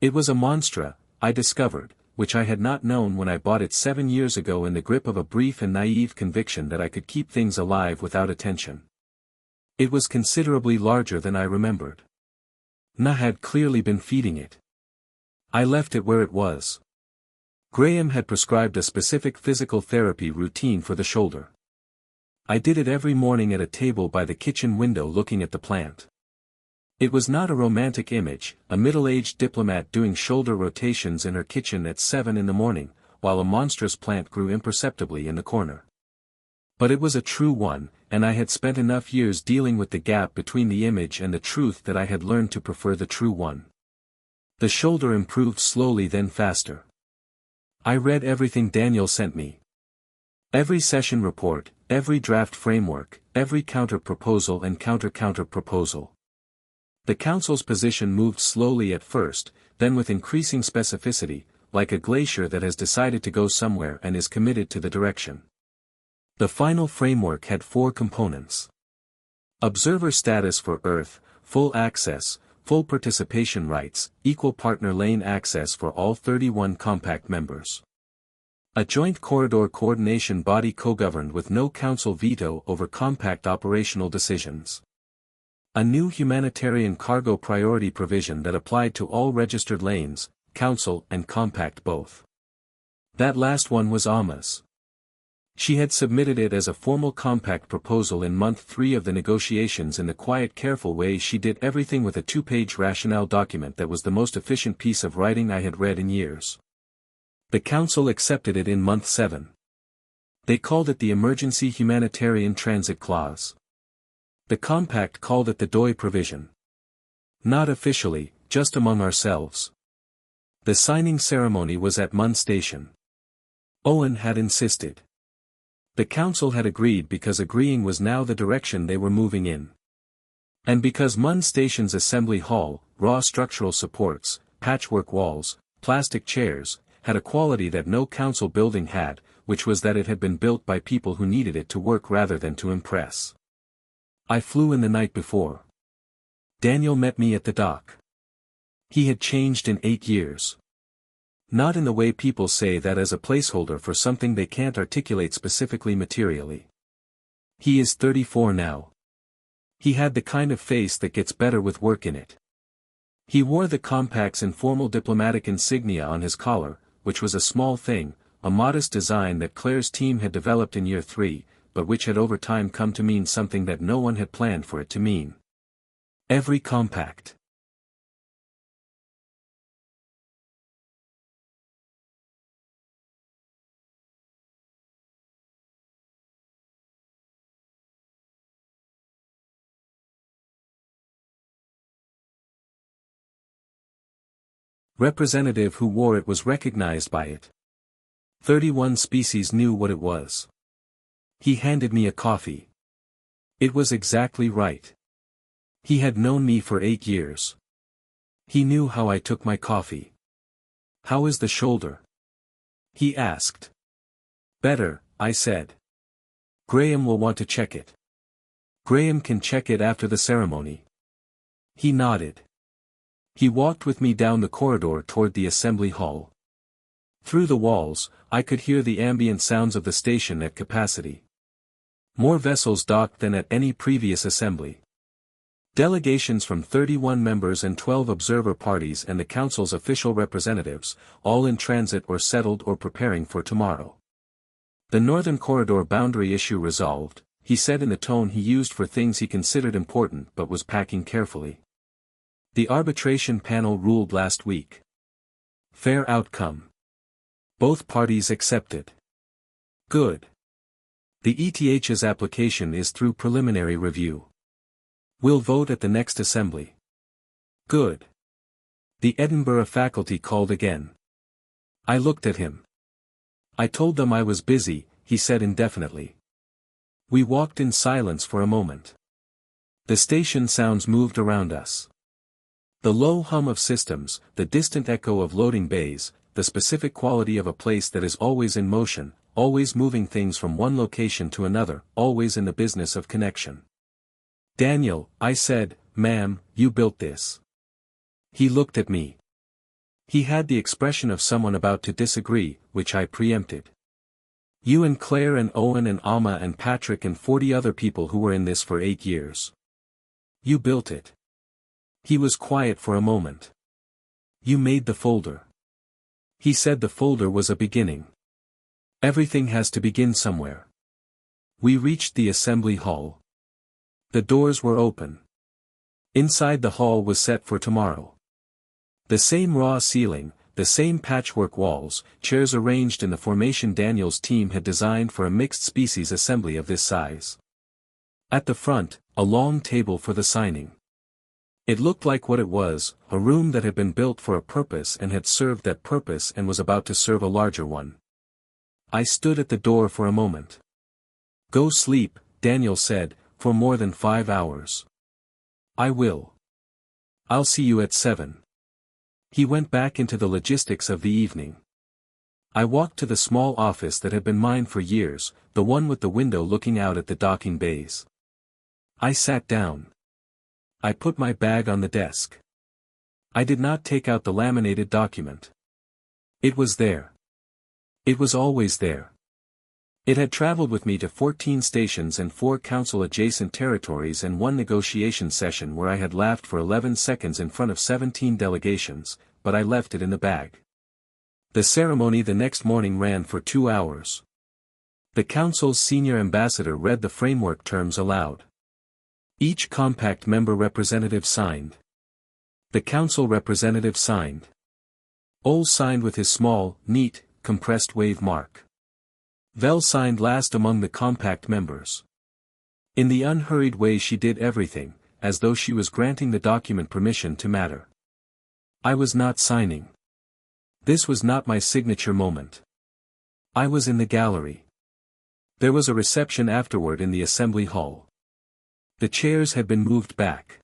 It was a monstra, I discovered, which I had not known when I bought it 7 years ago in the grip of a brief and naive conviction that I could keep things alive without attention. It was considerably larger than I remembered. Na had clearly been feeding it. I left it where it was. Graham had prescribed a specific physical therapy routine for the shoulder. I did it every morning at a table by the kitchen window looking at the plant. It was not a romantic image, a middle-aged diplomat doing shoulder rotations in her kitchen at 7 in the morning, while a monstrous plant grew imperceptibly in the corner. But it was a true one, and I had spent enough years dealing with the gap between the image and the truth that I had learned to prefer the true one. The shoulder improved slowly then faster. I read everything Daniel sent me. Every session report, every draft framework, every counter-proposal and counter-counter-proposal. The council's position moved slowly at first, then with increasing specificity, like a glacier that has decided to go somewhere and is committed to the direction. The final framework had 4 components. Observer status for Earth, full access, full participation rights, equal partner lane access for all 31 compact members. A joint corridor coordination body co-governed with no council veto over compact operational decisions. A new humanitarian cargo priority provision that applied to all registered lanes, council and compact both. That last one was Amma's. She had submitted it as a formal compact proposal in month 3 of the negotiations in the quiet careful way she did everything, with a 2-page rationale document that was the most efficient piece of writing I had read in years. The council accepted it in month 7. They called it the Emergency Humanitarian Transit Clause. The compact called it the DOI provision. Not officially, just among ourselves. The signing ceremony was at Munn Station. Owen had insisted. The council had agreed because agreeing was now the direction they were moving in. And because Munn Station's assembly hall, raw structural supports, patchwork walls, plastic chairs, had a quality that no council building had, which was that it had been built by people who needed it to work rather than to impress. I flew in the night before. Daniel met me at the dock. He had changed in 8 years. Not in the way people say that as a placeholder for something they can't articulate specifically materially. He is 34 now. He had the kind of face that gets better with work in it. He wore the compact's informal diplomatic insignia on his collar, which was a small thing, a modest design that Claire's team had developed in year 3, but which had over time come to mean something that no one had planned for it to mean. Every compact. Representative who wore it was recognized by it. 31 species knew what it was. He handed me a coffee. It was exactly right. He had known me for 8 years. He knew how I took my coffee. "How is the shoulder?" he asked. "Better," I said. "Graham will want to check it." "Graham can check it after the ceremony." He nodded. He walked with me down the corridor toward the assembly hall. Through the walls, I could hear the ambient sounds of the station at capacity. More vessels docked than at any previous assembly. Delegations from 31 members and 12 observer parties and the council's official representatives, all in transit or settled or preparing for tomorrow. The Northern Corridor boundary issue resolved, he said in the tone he used for things he considered important but was packing carefully. The arbitration panel ruled last week. Fair outcome. Both parties accepted. Good. The ETH's application is through preliminary review. We'll vote at the next assembly. Good. The Edinburgh faculty called again. I looked at him. I told them I was busy, he said indefinitely. We walked in silence for a moment. The station sounds moved around us. The low hum of systems, the distant echo of loading bays, the specific quality of a place that is always in motion, always moving things from one location to another, always in the business of connection. Daniel, I said, ma'am, you built this. He looked at me. He had the expression of someone about to disagree, which I preempted. You and Claire and Owen and Alma and Patrick and 40 other people who were in this for 8 years. You built it. He was quiet for a moment. You made the folder. He said the folder was a beginning. Everything has to begin somewhere. We reached the assembly hall. The doors were open. Inside the hall was set for tomorrow. The same raw ceiling, the same patchwork walls, chairs arranged in the formation Daniel's team had designed for a mixed species assembly of this size. At the front, a long table for the signing. It looked like what it was, a room that had been built for a purpose and had served that purpose and was about to serve a larger one. I stood at the door for a moment. Go sleep, Daniel said, for more than 5 hours. I will. I'll see you at 7. He went back into the logistics of the evening. I walked to the small office that had been mine for years, the one with the window looking out at the docking bays. I sat down. I put my bag on the desk. I did not take out the laminated document. It was there. It was always there. It had traveled with me to 14 stations and 4 council-adjacent territories and 1 negotiation session where I had laughed for 11 seconds in front of 17 delegations, but I left it in the bag. The ceremony the next morning ran for 2 hours. The council's senior ambassador read the framework terms aloud. Each compact member representative signed. The council representative signed. Ole signed with his small, neat, compressed wave mark. Vel signed last among the compact members. In the unhurried way she did everything, as though she was granting the document permission to matter. I was not signing. This was not my signature moment. I was in the gallery. There was a reception afterward in the assembly hall. The chairs had been moved back.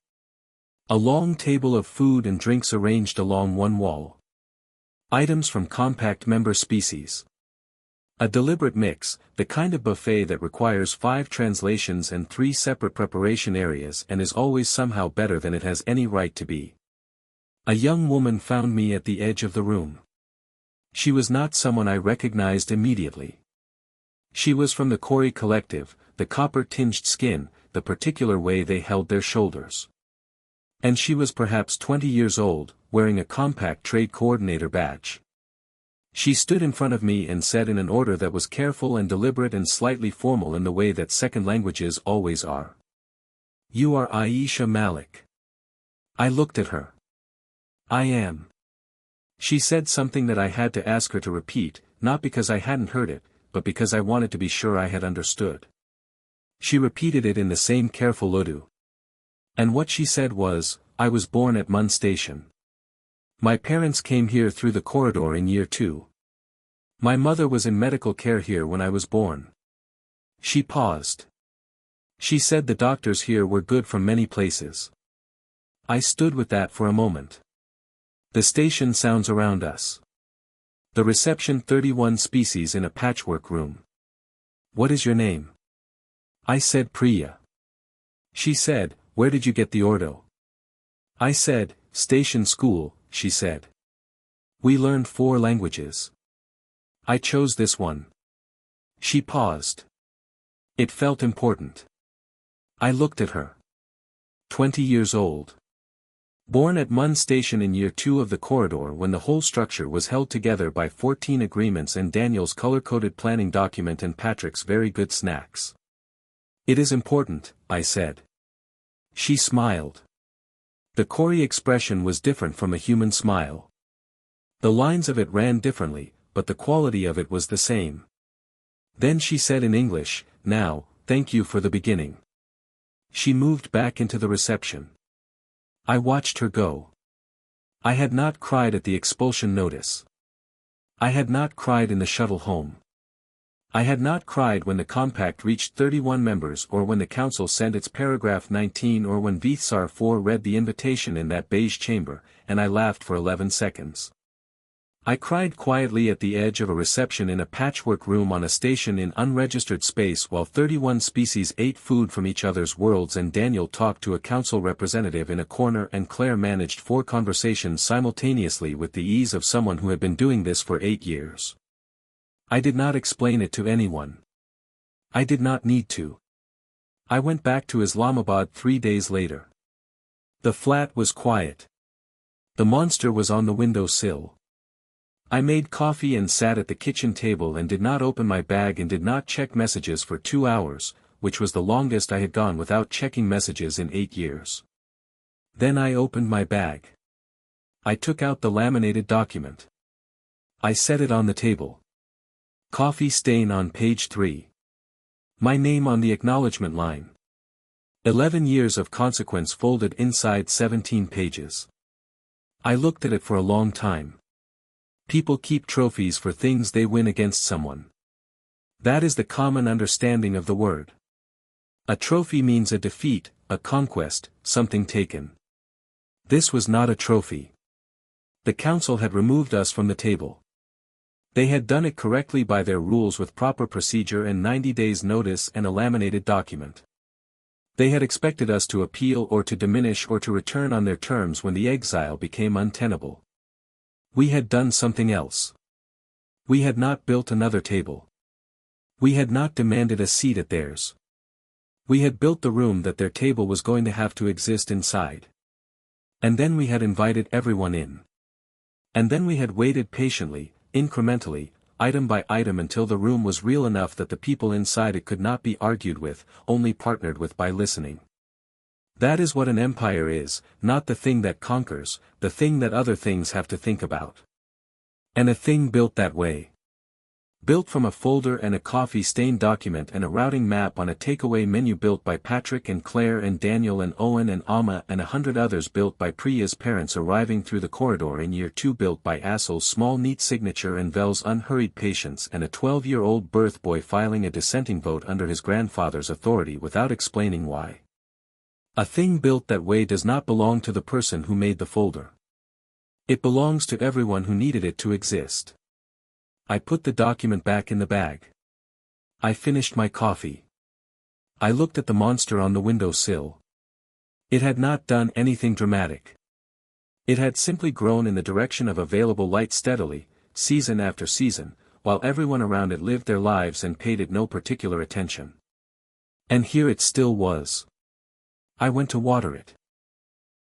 A long table of food and drinks arranged along one wall. Items from compact member species. A deliberate mix, the kind of buffet that requires 5 translations and 3 separate preparation areas and is always somehow better than it has any right to be. A young woman found me at the edge of the room. She was not someone I recognized immediately. She was from the Corey Collective, the copper-tinged skin, the particular way they held their shoulders. And she was perhaps 20 years old, wearing a compact trade coordinator badge. She stood in front of me and said in an order that was careful and deliberate and slightly formal in the way that second languages always are. You are Aisha Malik. I looked at her. I am. She said something that I had to ask her to repeat, not because I hadn't heard it, but because I wanted to be sure I had understood. She repeated it in the same careful Urdu. And what she said was, I was born at Mun Station. My parents came here through the corridor in year 2. My mother was in medical care here when I was born. She paused. She said the doctors here were good from many places. I stood with that for a moment. The station sounds around us. The reception 31 species in a patchwork room. What is your name? I said Priya. She said, where did you get the ordo? I said, station school, she said. We learned 4 languages. I chose this one. She paused. It felt important. I looked at her. 20 years old. Born at Mun Station in year 2 of the corridor when the whole structure was held together by 14 agreements and Daniel's color-coded planning document and Patrick's very good snacks. It is important, I said. She smiled. The Corey expression was different from a human smile. The lines of it ran differently, but the quality of it was the same. Then she said in English, now, thank you for the beginning. She moved back into the reception. I watched her go. I had not cried at the expulsion notice. I had not cried in the shuttle home. I had not cried when the compact reached 31 members or when the council sent its paragraph 19 or when Vithsar 4 read the invitation in that beige chamber, and I laughed for 11 seconds. I cried quietly at the edge of a reception in a patchwork room on a station in unregistered space while 31 species ate food from each other's worlds and Daniel talked to a council representative in a corner and Claire managed 4 conversations simultaneously with the ease of someone who had been doing this for 8 years. I did not explain it to anyone. I did not need to. I went back to Islamabad 3 days later. The flat was quiet. The monster was on the window sill. I made coffee and sat at the kitchen table and did not open my bag and did not check messages for 2 hours, which was the longest I had gone without checking messages in 8 years. Then I opened my bag. I took out the laminated document. I set it on the table. Coffee stain on page 3. My name on the acknowledgement line. 11 years of consequence folded inside 17 pages. I looked at it for a long time. People keep trophies for things they win against someone. That is the common understanding of the word. A trophy means a defeat, a conquest, something taken. This was not a trophy. The council had removed us from the table. They had done it correctly by their rules with proper procedure and 90 days notice and a laminated document. They had expected us to appeal or to diminish or to return on their terms when the exile became untenable. We had done something else. We had not built another table. We had not demanded a seat at theirs. We had built the room that their table was going to have to exist inside. And then we had invited everyone in. And then we had waited patiently, incrementally, item by item until the room was real enough that the people inside it could not be argued with, only partnered with by listening. That is what an empire is, not the thing that conquers, the thing that other things have to think about. And a thing built that way. Built from a folder and a coffee-stained document and a routing map on a takeaway menu built by Patrick and Claire and Daniel and Owen and Amma and 100 others built by Priya's parents arriving through the corridor in year 2 built by Assel's small neat signature and Vel's unhurried patience and a 12-year-old birth boy filing a dissenting vote under his grandfather's authority without explaining why. A thing built that way does not belong to the person who made the folder. It belongs to everyone who needed it to exist. I put the document back in the bag. I finished my coffee. I looked at the monster on the windowsill. It had not done anything dramatic. It had simply grown in the direction of available light steadily, season after season, while everyone around it lived their lives and paid it no particular attention. And here it still was. I went to water it.